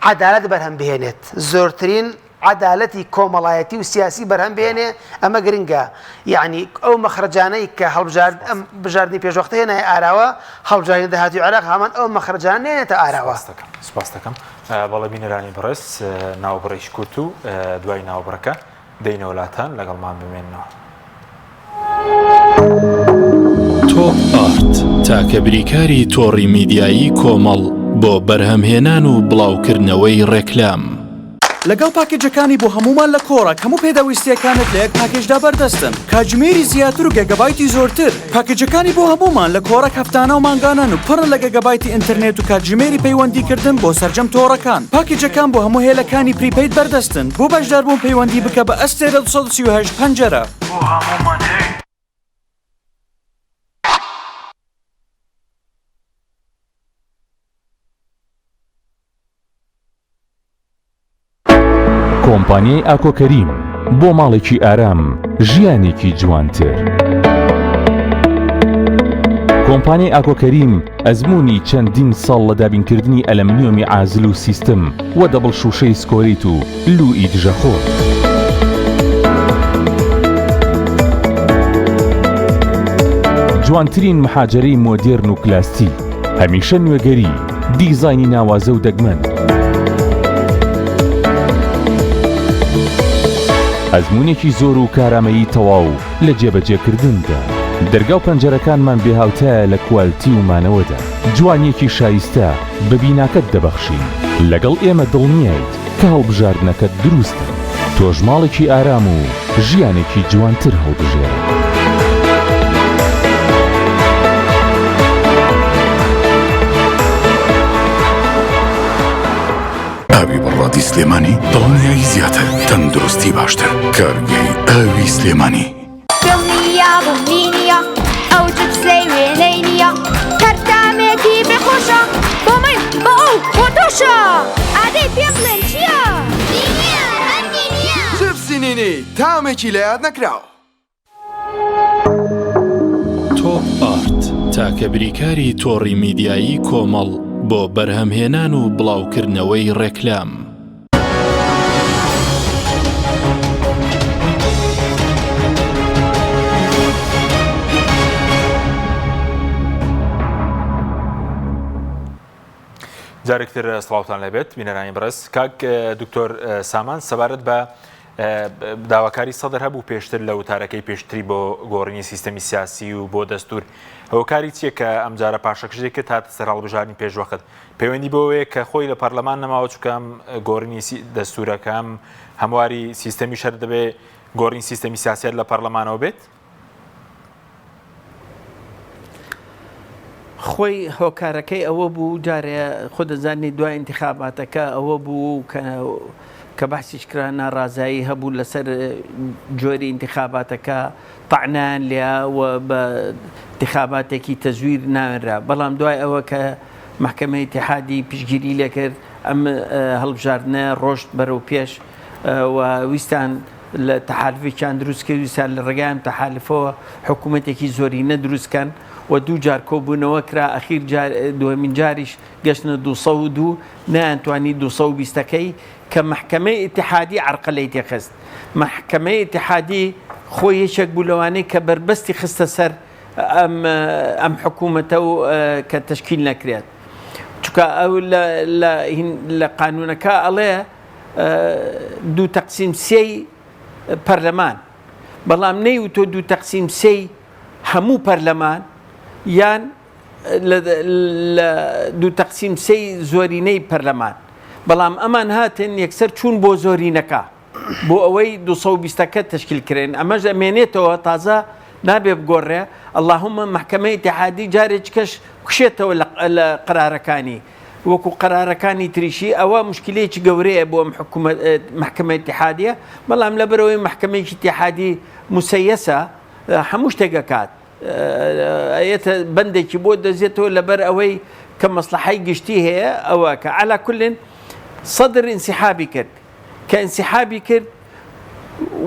عەدالەت بەرهەم بهێنێت زۆرترین عەدالەتی کۆمەڵایەتی و سیاسی بەرهەم بهێنێ ئەمە گرنگە یعنی ئەو مەخرەجانەی کە هەڵبژاردنی پێشوەختە هێنایە ئاراوە هەڵبژاردنی داهاتوی عێراق هەمان ئەو مەخرەجانە نێنێتە ئاراوە سپاس دەکەم بەڵێ بینەرانی بەڕێز ناوبڕێژ کورت و دوای ناوبڕەکە دەینە وڵاتان لەگەڵمان بمێنەوە تۆپ ئارت تاکە بریکاری تۆڕی میدیایی کۆمەڵ بۆ بەرهەمهێنان و بڵاوکردنەوەی ڕێکلام لەگەڵ پاکێجەکانی بۆ هەمومان لە کۆڕە هەموو پێداویستیەکانت لە یەک پاکێجدا بەردەستن کاتژمێری زیاتر و گەگەبایتی زۆرتر پاکێجەکانی بۆ هەمومان لە کۆڕە هەفتانە و مانگانان و پڕن لە گەگەبایتی ئینتەرنێت و کاتژمێری پەیوەندیکردن بۆ سەرجەم تۆڕەکان پاکێجەکان بۆ هەموو هێلەکانی پریپەید بەردەستن بۆ بەشداربوون پەیوەندی بکە بە ئەستێرە 238 پەنجەرە بۆ هەمومان هەیە کۆمپانیای ئاکۆکەریم بۆ ماڵێکی ئارام ژیانێکی جوانتر کۆمپانیای ئاکۆکەریم ئەزمموی چەندین ساڵ لە دابینکردنی ئەلەمنیۆمی عازل و سیستم و دەبڵ شوشەی سکۆریت و لوئی دژەخۆر جوانترین مەحاجەرەی مۆدێرن و کلاستی هەمیشە نوێگەری دیزاینی ناوازە و دەگمەن ئەزمموونێکی زۆر و کارامەیی تەواو لە جێبەجێکردندا دەرگا و پەنجەرەکانمان بێهاوتایە لە کوالتی و مانەوەدا جوانیەکی شایستە بە بیناکەت دەبەخشین لەگەڵ ئێمە دڵنیایت کە هەڵبژاردنەکەت دروستە تۆش ماڵێکی ئارام و ژیانێکی جوانتر هەڵبژێرە ئاوی بەڕادی سلێمانی دڵنیایی زیاتر تەندروستی باشتر کارگەی ئاوی سلێمانی دڵنیا بمبینیە ئەو جبسەی وێنەی نییە هەردامێکی بخۆشە بۆ من بە ئەو بۆ تۆشە ئادەی پێ بڵێن چییە؟ نییە هەندی نییە جبسی نینی تامێکی لە یاد نەکراوە تۆپ ئارت تاکە بریکاری تۆڕی میدیایی کۆمەڵ بۆ بەرهەمهێنان و بڵاوکردنەوەی ڕێکلام جارێکتر سڵاوتان لەبێت بینەرانی بەڕێز کاک دکتۆر سامان سەبارەت بە داواکاری سەدر هەبوو پێشتر لە وتارەکەی پێشتری بۆ گۆڕینی سیستەمی سیاسی و بۆ دەستور هەوکاری چیە کە ئەم جارە پاشەکشێکە تاتە سەر هەڵبژاردنی پێشوەخت پەیوەندی بۆەوەیە کە خۆی لە پەرلەمان نەماوە چکەم گۆڕینی دەستورەکەم هەمواری سیستەمی شەر دەبێ گۆڕین سیستەمی سیاسیات لە پەرلەمانەوە بێت خۆی هۆکارەکەی ئەوە بوو جارێ خۆ دەزانانی دوای انتخاباتەکە ئەوە بوو کە بەحسیش کرا ناڕازایی هەبوو لەسەر جۆری انتخاباتەکە طعنان لێوە بە انتخاباتێکی تەزویر ناوێنرا بەڵام دوای ئەوە کە محکەمەی اتحادی پشتگیری لێکرد ئەم هەڵبژاردنە ڕۆشت بەرەو پێش و ویستان لە تەحالفێکیان دروست کرد ویستان لە ڕێگایم تەحالفەوە حکوومەتێکی زۆرینە دروستکەن و دوو جار کۆبوونەوە کرا ئەخیر دووەمین جاریش گەشتنە 202 نەیانتوانی 220ەکەی کە محکەمەی اتحادی عەرقەلەی تێخست محکەمەی اتحادی خۆی یەکێک بوو لەوانەی کە بربەستی خستە سەر ئەم حکوومەتە و کە تشکیل نەکرێت چکە ئەو لە قانونەکە ئەڵێ 2/3 پەرلەمان بەڵام نەیوتۆ 2/3 هەموو پەرلەمان یان لە 2/3 زۆرینەی پەرلەمان بەڵام ئەمان هاتن یەکسەر چوون بۆ زۆرینەکە بۆ ئەوەی 220ەکە تشکیلکرێن ئەمەش ئەمێنێتەوە تازە نابێ بگۆڕێ اللهمە محکەمەی اتحادی جارێک کەش کوشێتەوە لە قرارەکانی وەکو قرارەکانی تریشی ئەوە مشکلەیەکی گەورەیە بۆ محکەمەی اتحادیە بەڵام لەبەرەوەی محکەمەیەکی اتحادی مسەیەسە هەموو شتێکەکات ئەیەتە بەندێکی بۆ دەزێتەوە لەبەر ئەوەی کە مەسلحەی گشتی هەیە ئەوە کە عەلا کولن سەدر ئینسیحابی کرد کە ئینسیحابی کرد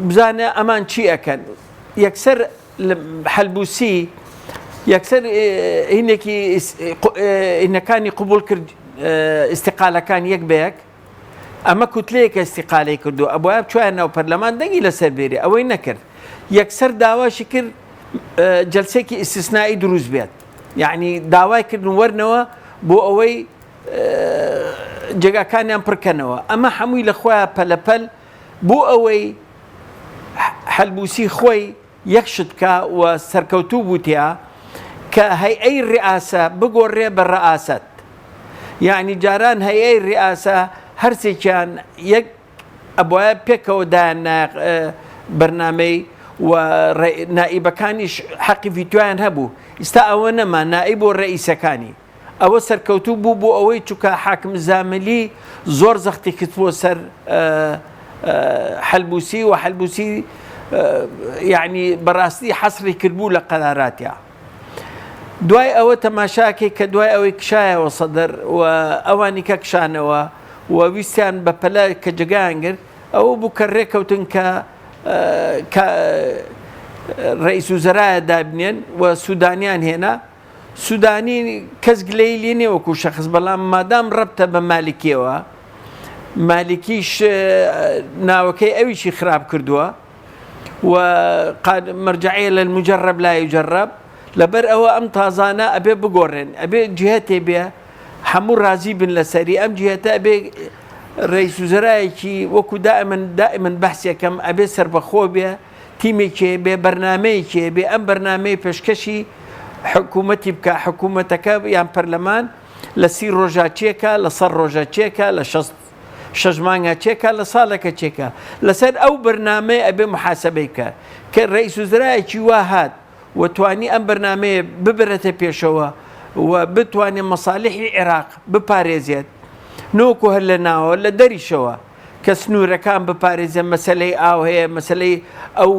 بزانە ئەمان چی ئەکەن یەکسەر حەلبوسی یەکسەر هینەکانی قبول کرد ئیستیقالەکان یەک بەیەک ئەمە کوتلەیەکە ئیستیقالەی کردو ئەبووە بچوایە ناو پەرلەمان دەنگی لەسەر بێری ئەوەی نەکرد یەکسەر داواشی کرد جەلسێکی ئیستیسنایی دروست بێت یعنی داوای کردن وەرنەوە بۆ ئەوەی جێگاکانیان پڕکەنەوە ئەمە هەمووی لە خۆیان پەلەپەل بۆ ئەوەی حەلبوسی خۆی یەکشت بکە و سەرکەوتوو بووتیا کە هەیئەی ڕئاسە بگۆڕێ بە ڕەئاست یعنی جاران هەیئەی ڕئاسە هەرسێکیان یەک ئەبوایە پێکەوە دایان بەرنامەی و نائیبەکانیش حەقی ڤیتۆیان هەبوو ئێستا ئەوە نەما نائیب بۆ ڕئیسەکانی ئەوە سەرکەوتوو بوو بۆ ئەوەی چووکە حاکم زاملی زۆر زەختی کردبووە سەر حەلبوسی و حەلبوسی یعنی بەڕاستی حەسری کردبوو لە قەراراتیا دوای ئەوە تەماشاکێک کە دوای ئەوەی کشایەوە سەدەر و ئەوانی کە کشانەوە و ویستیان بە پەلە کە جگایان گرت ئەوە بوو کە ڕێکەوتن کە ڕئیس وزەرایە دابنێن و سوودانیان هێنا سوودانی کەس گلەی لێ نێ وەکو شەخص بەڵام مادام ڕەبتە بە مالیکیەوە مالیکیش ناوەکەی ئەویشی خراپ کردووە و مەرجعیە لە المجرب لا یجرب لەبەر ئەوە ئەم تازانە ئەبێ بگۆڕێن ئەبێ جهەتێ بێ هەموو ڕازی بن لەسەری ئەم جهەتە ئەبێ ڕئیس وزەرایەکی وەکو دائمەن بەحسێکەم ئەبێ سەربەخۆ بێ تیمێکێ بێ بەرنامەیەکێ بێ ئەم بەرنامەی پێشکەشی حکوومەتی بکە حکوومەتەکە یان پەرلەمان لە 30 ڕۆژە چێکە لە 100 ڕۆژە چێکە لە 6 مانگە چێکە لە ساڵێکە چێکە لەسەر ئەو بەرنامەیە ئەبێ محاسبەی بکە کە ڕئیس وزەرایەکی وا هات و توانی ئەم بەرنامەیە ببرێتە پێشەوە و بتوانێت مەسالیحی عێراق بپارێزێت نۆکو هەر لە ناوە لە دەریشەوە کە سنوورەکان بپارێزێت مەسەلەی ئاو هەیە مەسەلەی ئەو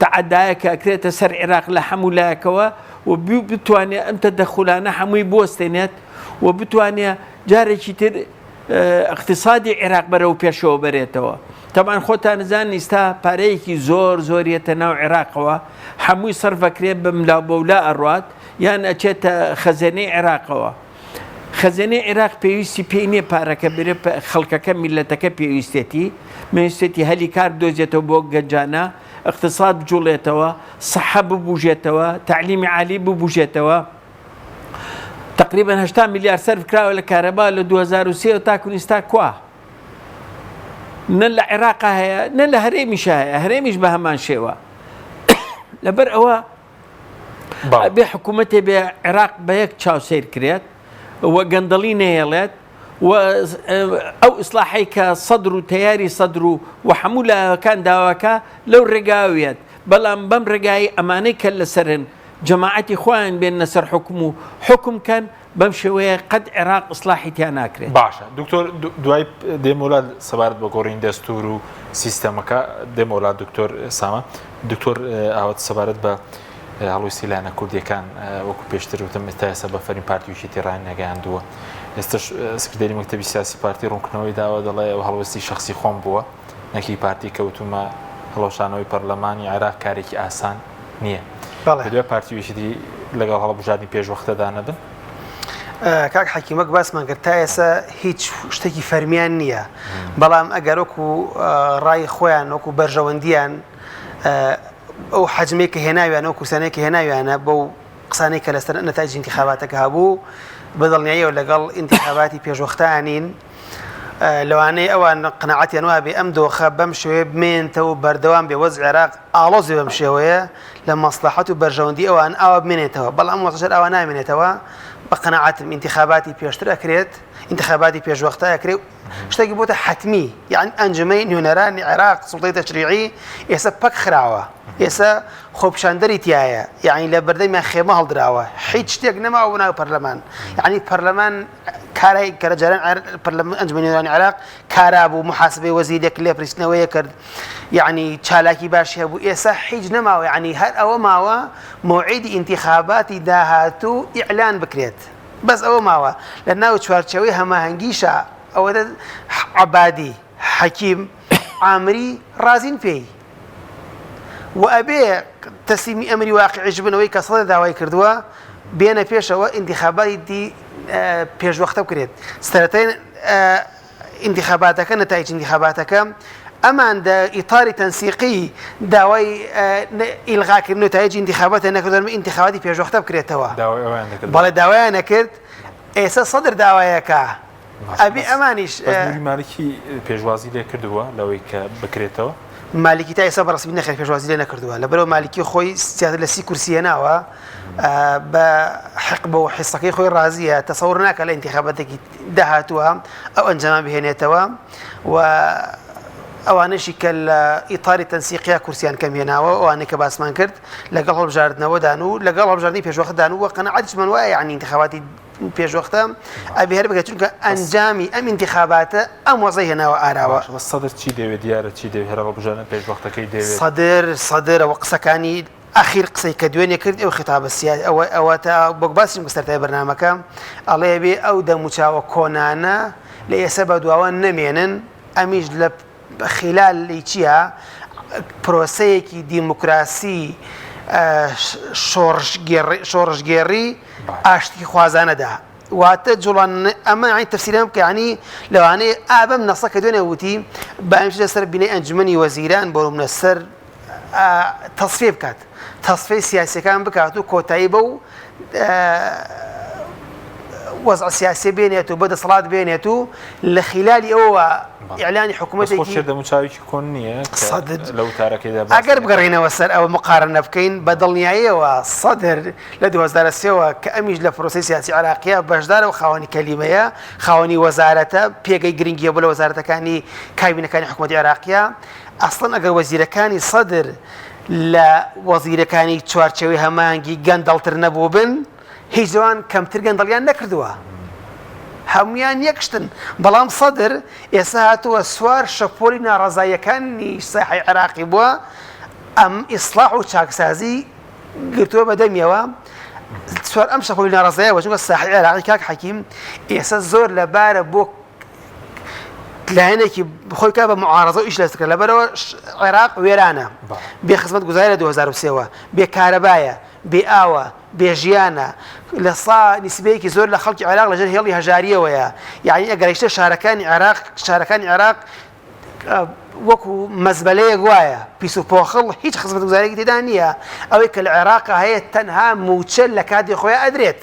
تەعەدایە کە ئەکرێتە سەر عێراق لە هەموو لایەکەوە و بتوانێت ئەم تەدەخولانە هەمووی بوەستێنێت و بتوانێت جارێکی تر اقتصادی عێراق بەرەو پێشەوە بەرێتەوە تەمان خۆتان نزان ئێستا پارەیەکی زۆریەتە ناو عێراقەوە هەمووی سەرفەکرێت بە ملاوبەولا ئەڕوات یان ئەچێتە خەزانەی عێراقەوە خەزانەی عێراق پێویستی پێی نییە پارەکە برێ خەڵکەکە میلەتەکە پێویستێتی هەلی کار بدۆزێتەوە بۆ گەنجانە اقتصاد بجوڵێتەوە سەحە ببوژێتەوە تعلیمی عالی ببوژێتەوە تقریبا 80 میلیارد سەرف کراوە لە کارەبا لە 2023 تاکو ئێستا کوا نە لە عێراقا هەیە نە لە هەرێمیشە هەیە هەرێمیش بە هەمان شێوە لەبەر ئەوە بێ حکوومەتێ بێ عێراق بە یەک چاوسەیر کرێت وە گەندەڵی نەهێڵێت و ئەو ئیسلاحی کە سەدر و تەیاری سەدر و هەموو لایەکان داواکە لەو ڕێگاوێت بەڵام بەم ڕێگایی ئەمانەی کە لەسەرن جەماعەتی خۆیان بێنە سەر حکم و حکمکەن بەم شێوەیە قەت عێراق ئیسلاحی تیان ناکرێت باشە دکتۆر دوای دێمەولا سەبارەت بە گۆڕین دەستور و سیستەمەکە دێمەولا دکتۆر سامە دکتۆر ئاوات سەبارەت بە هەڵویستی لایەنە کوردیەکان وەکو پێشتر وتم ئێستا ئێستا بە فەرین پارتیویشی تێڕان نەگەیاندووە ئێستاش سکردەری مەکتەبی سیاسی پارتی ڕوونکردنەوەی داوا دەڵێ ئەو هەڵوەستی شەخسی خۆم بووە نەکی پارتی کەوتومە هەڵەوشانەوەی پەرلەمانی عێراق کارێکی ئاسان نییە دوای پارتیویشتی لەگەڵ هەڵبژاردننی پێشوەختەدا نەبن کاک حەکیمەک باسمان کرد تا ئێستا هیچ شتێکی فەرمیان نییە بەڵام ئەگەر وەکو ڕای خۆیان وەکو بەرژەوەندیان ئەو حەجمێک کە هێناویانە و کورسانەیە کە هێناویانە بەو قسانەی کە لەسەر نەتایج انتخاباتەکە هەبوو بەدڵنیاییەوە لەگەڵ انتخاباتی پێشوەختانین لەوانەیە ئەوان قناعەتیان وابێ بێ ئەم دۆخە بەم شێوەیە بمێنێتەوە بەردەوام بێ وەز عێراق ئاڵۆزی بەم شێوەیە لە مەسلحەت و بەرژەوەندی ئەوان ئاوا بمێنێتەوە بەڵام وەزەر ئەوە نامێنێتەوە بە قناعەتم انتخاباتی پێشتر ئەکرێت انتخاباتی پێشوەختە ئەکرێت شتێکی بۆتە حتمی یعنی ئەنجومەی نوێنەرانی عێراق سوڵتەی تەشریعی ئێستا پەک خراوە ئێستا خۆپیشاندەری تایە یعنی لە بەردەمیان خێمە هەڵدراوە هیچ شتێک نەماوە ناو پەرلەمان یعنی پەرلەمان کارای کە جاران ئەنجومەی نوێنەرانی عێراق کارا بوو محاسبەی وەزیرێک لێ پرسنەوەیە کرد یعنی چالاکی باشی هەبوو ئێستا هیچ نەماوە یعنی هەر ئەوە ماوە موعیدی انتخاباتی داهاتوو ئیعلان بکرێت بەس ئەوە ماوە لە ناو چوارچەوەی هەماهەنگیشە ئەوەدە عەبادی حەکیم عامری رازین پێی و ئەبێ تەسلیمی ئەمری واقعیش بنەوەی کە سەدە داوای کردووە بێنە پێشەوە انتخاباتی پێشوەختە بکرێت سەرەتای انتخاباتەکە نەتایج انتخاباتەکە ئەمان ئیطاری تەنسیقی داوای ئیلغاکردن نتایج انتخاباتە نەکردن انتخاباتی پێشوەختە بکرێتەوە بەڵێ داوایان نەکرد ئێستا سەدر داوایەکە ئەبێ ئەمانیش مالکی پێشوازی لێ کردووە لەوەی کە بکرێتەوە مالکی تا ئێستا بەڕسمی نەخێت پێشوازی لێ نەکردووە لەبەرەوە مالکی خۆی زیاتر لە 30 کورسی هێناوە بە حقبە و حیسەکەی خۆی ڕازیە تەسەوڕ ناکە لە انتخاباتێکی داهاتووە ئەو ئەنجامان بهێنێتەوە و ئەوانشی کە لە ئیطاری تەنسیقیا کورسیان کەم هێناوە ئەوانەی کە باسمان کرد لەگەڵ هەڵبژاردنەوەدان و لەگەڵ هەڵبژاردننی پێشوەختدان و قەناعەتیشمان وایە یعنی انتخاباتی پێشوەختە ئەبێ هەر بگات چونکە ئەنجامی ئەم انتخاباتە ئەم وەزەی هێناوە ئاراوە سەدر چی دەوێت دیارە چی دەوێت هەر هەڵبژاردن پێشوەختەکەی دەوێت سەدر ئەوە قسەکانی ئەخیر قسەی کە دوێنێ کرد ئەو خیتابە سیاسی ئەوە تا بۆ باسی گستەرتای بەرنامەکە ئەڵێ بێ ئەو دەموچاوە کۆنانە لە ئێستا بە دواوە نەمێنن ئەمیش لە خلال چیە پرۆسەیەکی دیموکراسی شۆڕژگێڕی ئاشتی خوازانەدا واتە جوڵان ئەمە عین تەفسیرەم بکە ینی لەوانەیە ئابەم نەسە کە دوێنێ وتی بەمش لەسەر بینەی ئەنجومەنی وەزیران بۆ منەسەر تەصفیە بکات تەصفیەی سیاسیەکان بکات و کۆتایی بە و وەزع سیاسی بێنێت و بەدەسەڵات بێنێت و لە خلالی ئەوە ئیعلانی حکوومەتێکی دەموچاوێکی کۆن نییە لە وتارەکەیدا ئەگەر بگەڕێنەوە سەر ئەوە مقارنە بکەین بە دڵنیاییەوە سەدر لە 2003ەوە کە ئەمیش لە پرۆسی سیاسی عراقیە بەشدارە و خاوەنی کەلیمەیە خاوەنی وەزارەتە پێگەی گرنگیە بۆ لە وەزارەتەکانی کابینەکانی حکوومەتی عراقیە ئەسڵەن ئەگەر وەزیرەکانی سەدر لە وەزیرەکانی چوارچەوەی هەمانگی گەندەڵتر نەبوو بن هیچ جوان کەمتر گەندەڵیان نەکردووە هەمویان یەکشتن بەڵام سەدر ئێستا هاتووە سوار شەپۆلی ناڕەزاییەکانی ساحەی عێراقی بووە ئەم ئیسلاح و چاکسازی گرتووە بەدەمیەوە سوار ئەم شەپۆلی ناڕەزاییەوە چونکە ساحەی عێراقی کاک حەکیم ئێستا زۆر لەبارە بۆ لایەنێکی خۆی کا بە معارەزە و ئیش لەستکە لەبەرەوە عێراق وێرانە بێ خزمەت گوزارە لە 2003ەوە بێ کارەبایە بێ ئاوە بێژیانە لە نیسبەیەکی زۆر لە خەڵکی عێراق لەژێر هێڵی هەژاریەوەیە یعنی ئەگەریشتە شارەکانی عێراق وەکو مەزبەلەیەک وایە پیس و پۆخڵ هیچ خزمەت گوزارێکی تێدا نییە ئەوەی کە لە عێراقا هەیە تەنها موچەل لە کاتی خۆیان ئەدرێت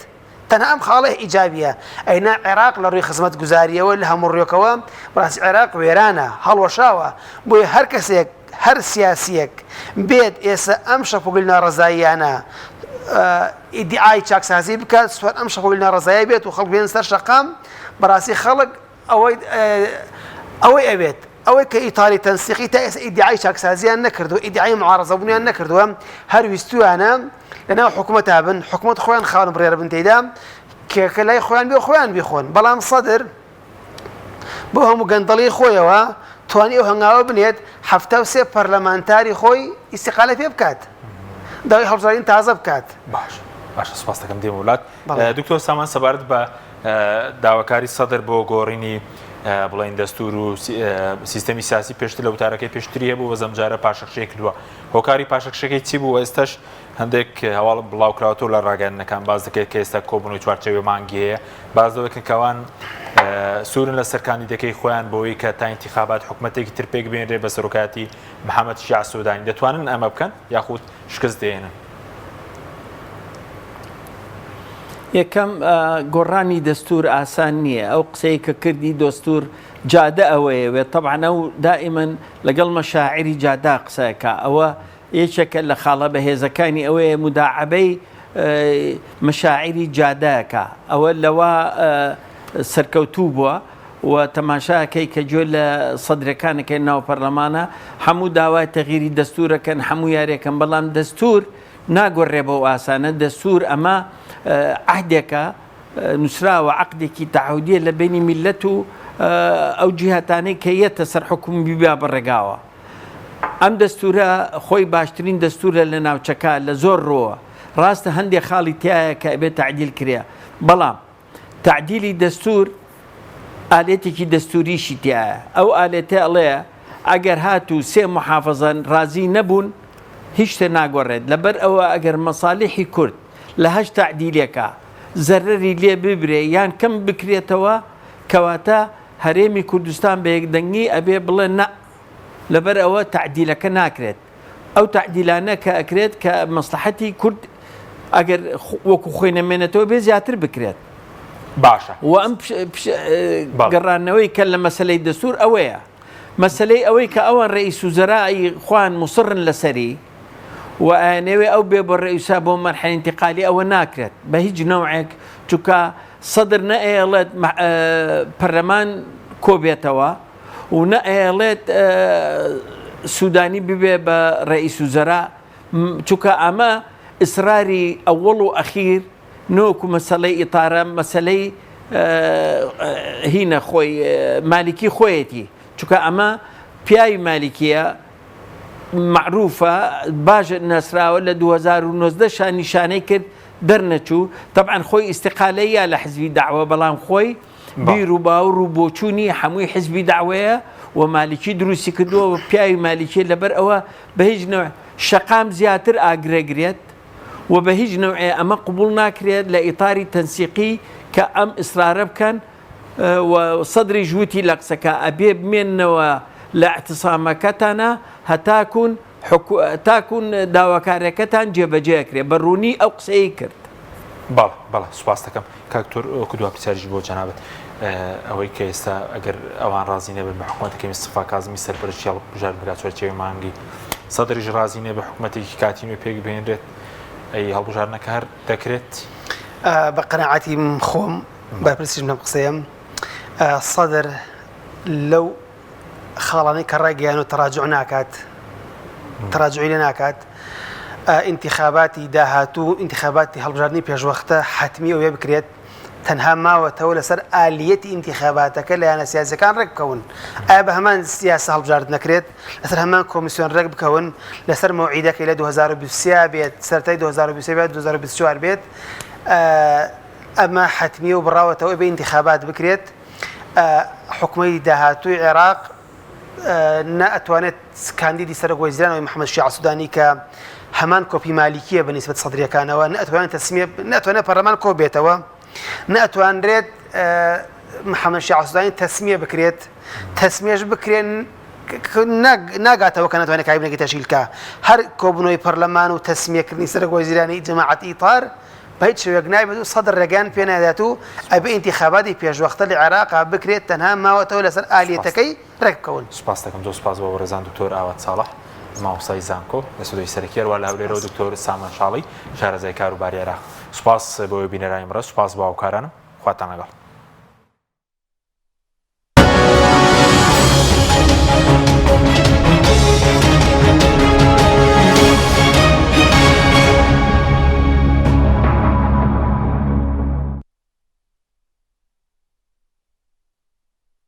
تەنها ئەم خاڵە ئیجابیە ئەینا عێراق لە ڕووی خزمەت گوزاریەوە لە هەموو ڕێکەوە بەڕاستی عێراق وێرانە هەڵوەشاوە بۆیە هەر کەسێک هەر سیاسیەک بێت ئێستا ئەم شەپۆلی ناڕەزاییانە ئیدعای چاکسازی بکات سوار ئەم شەپۆلی ناڕەزایی بێت و خەڵک بێن سەر شەقام بەڕاستی خەڵک ئەوەی ئەوێت ئەوەی کە ئیطاری تەنسیقی تا ئێستا ئیدعای چاکسازیان نەکردو ئیدعای معارەزەبوونیان نەکردووە هەر ویستویانە لەناو حکوومەتا بن حکوومەت خۆیان خاون بڕێرە بن تێیدا کێکە لای خۆیان بێ خۆیان بیخۆن بەڵام سەدر بۆ هەموو گەندەڵی خۆیەوە توانی ئەو هەنگاوە بنێت 73 پەرلەمانتاری خۆی ئیستیقالە پێ بکات داوای هەڵبژاردن تازە بکات باش سپاس دەکەم دێم وڵات دکتۆر سامان سەبارەت بە داواکاری سەدر بۆ گۆڕینی بڵین دەستور و سیستەمی سیاسی پێشتر لە وتارەکەی پێشتری هەبوو بە زەمجارە پاشەخشەیە کردووە هۆکاری پاشەخشەکەی چی بوو ئێستاش هەندێک هەواڵ بڵاوکراوەوە لە ڕاگەنەکان باز دەکەێت کە ئێستا کۆبوونەوەی چوارچەوی مانگی هەیە باز دەوەکن کەوان سوورن لە سەرکاندیدەکەی خۆیان بۆەوەی کە تا انتخابات حکوومەتێکی تر پێک بێنرێ بە سەرۆکاتی محەممەد شیع سوودانی دەتوانن ئەمە بکەن یاخود شکست دێنن. یەکەم گۆڕانی دەستور ئاسان نییە ئەو قسەی کە کردی دەستور جادە ئەوەیە طبعا ئەو دائما لەگەڵ مەشاعری جادا قسەکە ئەوە یەکێکە لە خاڵە بەهێزەکانی ئەوەیە مداعبەی مەشاعری جادەکە ئەوە لەوە سەرکەوتوو بووە و تەماشاکەی کە گوێ لە سەدرەکانەکەی ناو پەرلەمانە هەموو داوای تەغییری دەستورەکەن هەموو یاریەکەن بەڵام دەستور ناگۆڕێ بەو ئاسانە دەستور ئەمە عهدێکە نووسراوە عقدێکی تەعهودیە لە بینی میلەت و ئەو جیهاتانەی کە یەتە سەر حکوم بیبا بەڕێگاوە. ئەم دەستورە خۆی باشترین دەستورە لە ناوچەکە لە زۆر ڕۆوە ڕاستە هەندێک خاڵی تایە کە ئەبێت تعدیل کرێ بەڵام تعدیلی دەستور ئالێتێکی دەستوریشی تایە ئەو ئالێتە ئەڵەیە ئەگەر هاتوو سێ محافەزان ڕازی نەبوون هیچ شتێ ناگۆڕێت لەبەر ئەوە ئەگەر مەساڵحی کورد لە هەشت تعدیلێکە زەرری لێ ببرێ یان کەم بکرێتەوە کەواتە هەرێمی کوردستان بە یەکدەنگی ئەبێ بڵێ نە لەبەر ئەوە تعدیلەکە ناکرێت ئەو تعدیلانە کە ئەکرێت کە مەسلحەتی کورد ئەگەر وەکو خۆی نەمێنێتەوە بێ زیاتر بکرێت باشە و ئەم گەڕانەوەی کە لە مەسلەی دەستور ئەوەیە مەسلەی ئەوەی کە ئەوان ڕئیس وزەرای خوان مصرن لەسەری و ئەیانەوێ ئەو بێ بۆ ڕئیسا بۆ مەرحلە ئینتیقالی ئەوە ناکرێت بە هیچ نەوعێک چونکە سەدر نەئێڵێت پەرلەمان کۆبێتەوە و نەئێڵێت سوودانی ببێ بە ڕئیس وزەرا چونکە ئەمە ئیسراری ئەوڵ و ئەخیر نۆکو مەسەلەی ئیتارە مەسەلەی هینە خۆی مالیکی خۆیەتی چونکە ئەمە پیاوی مالیکیە معروفە باش نەسراوە لە 2019 نیشانەی کرد دەرنەچوو طبعا خۆی ئیستیقالەیە لە حزبی داعوە بەڵام خۆی بیر و باوڕ و بۆچوونی هەمووی حزبی داوەیە و مالیکی دروستی کردووە پیاوی مالیکی لەبەر ئەوە بە هیچ نوع شەقام زیاتر ئاگرێگرێت و بە هیچ نوعێ ئەمە قبول ناکرێت لە ئیتاری تەنسیقی کە ئەم ئیسرارە بکەن و سەدری ژووتی لە قسەکە ئەبێ بمێننەوە لە اعتسامەکەتانە هەتاکون داواکاریەکەتان جێبەجێکرێ بەڕوونی ئەو قسەی کرد. بەڵێ سوپاس دەکەم کاکتۆر کودوا پرسیارش بۆ جەنابەت ئەوەی کە ئێستا ئەگەر ئەوان ڕازی نەبن بە حکوومەتەکەی مستەفا کاظمی سەرپەرشتی هەڵبژار بگات چوارچێوەی مانگی سەدریش ڕازی نێ بە حکوومەتێکی کاتینوی پێک بێنرێت ئەی هەڵبژارنەکە هەر دەکرێت بە قەناعەتی خۆم بەپرسیش نەم قسەیەم سەدر لەو خاڵانەی کە ڕێگەیان و تەراجع ناکات تەراجعی لێ ناکات انتخاباتی داهاتوو انتخاباتی هەڵبژاردننی پێشوەختە حتمی ئەوێ بکرێت تەنها ماوەتەوە لەسەر ئالیەتی انتخاباتەکە لە یانە سیاسەکان ڕێک بکەون ئایا بە هەمان سیاسە هەڵبژارد نەکرێت لەسەر هەمان کۆمیسیۆن ڕێک بکەون لەسەر مەوعیدەکەی لە 2023 بێت سەرەتای 2024 بێت ئەمە حتمی و بڕاوەتەوە بە انتخابات بکرێت حکومەتی داهاتووی عێراق نەئەتوانێت کاندیدی سەرۆک وەزیرانەوەی محەممەد شیع سوودانی کە هەمان کۆپی مالیکیە بەنسبەت سەدرەکانەوە نەتوانێت پەرلەمان کۆ بێتەوە نەتوانرێت محەممەد شیع سوودانی تەسمیە بکرێت تەسمیەش بکرێن ناگاتەوە کە ناتوانێت کابینەکەی تەشکیلکە هەر کۆبوونەوەی پەرلەمان و تەسمیەکردنی سەرۆک وەزیرانی جەماعەت ئیتار بە هیچ شێوەیەک نایبێت و سەدر ڕێگەیان پێ نادات و ئەبێ ئینتیخاباتی پێشوەختە لە عێراقا بکرێت تەنها ماوەتەوە لەسەر ئالیەتەکەی ڕێک بکەون. سوپاس دەکەم زۆر سوپاس بۆ ڕێزان دکتۆر ئاوات ساڵح مامۆستای زانکۆ لە سودۆی سەرکیێر وا لە هەولێرەوە دکتۆر سامان شاڵی شارەزای کاروباری عێراق. سوپاس بۆ بینەرانی ڕێز سوپاس بۆ هاوکارانم خواتان لەگەڵ.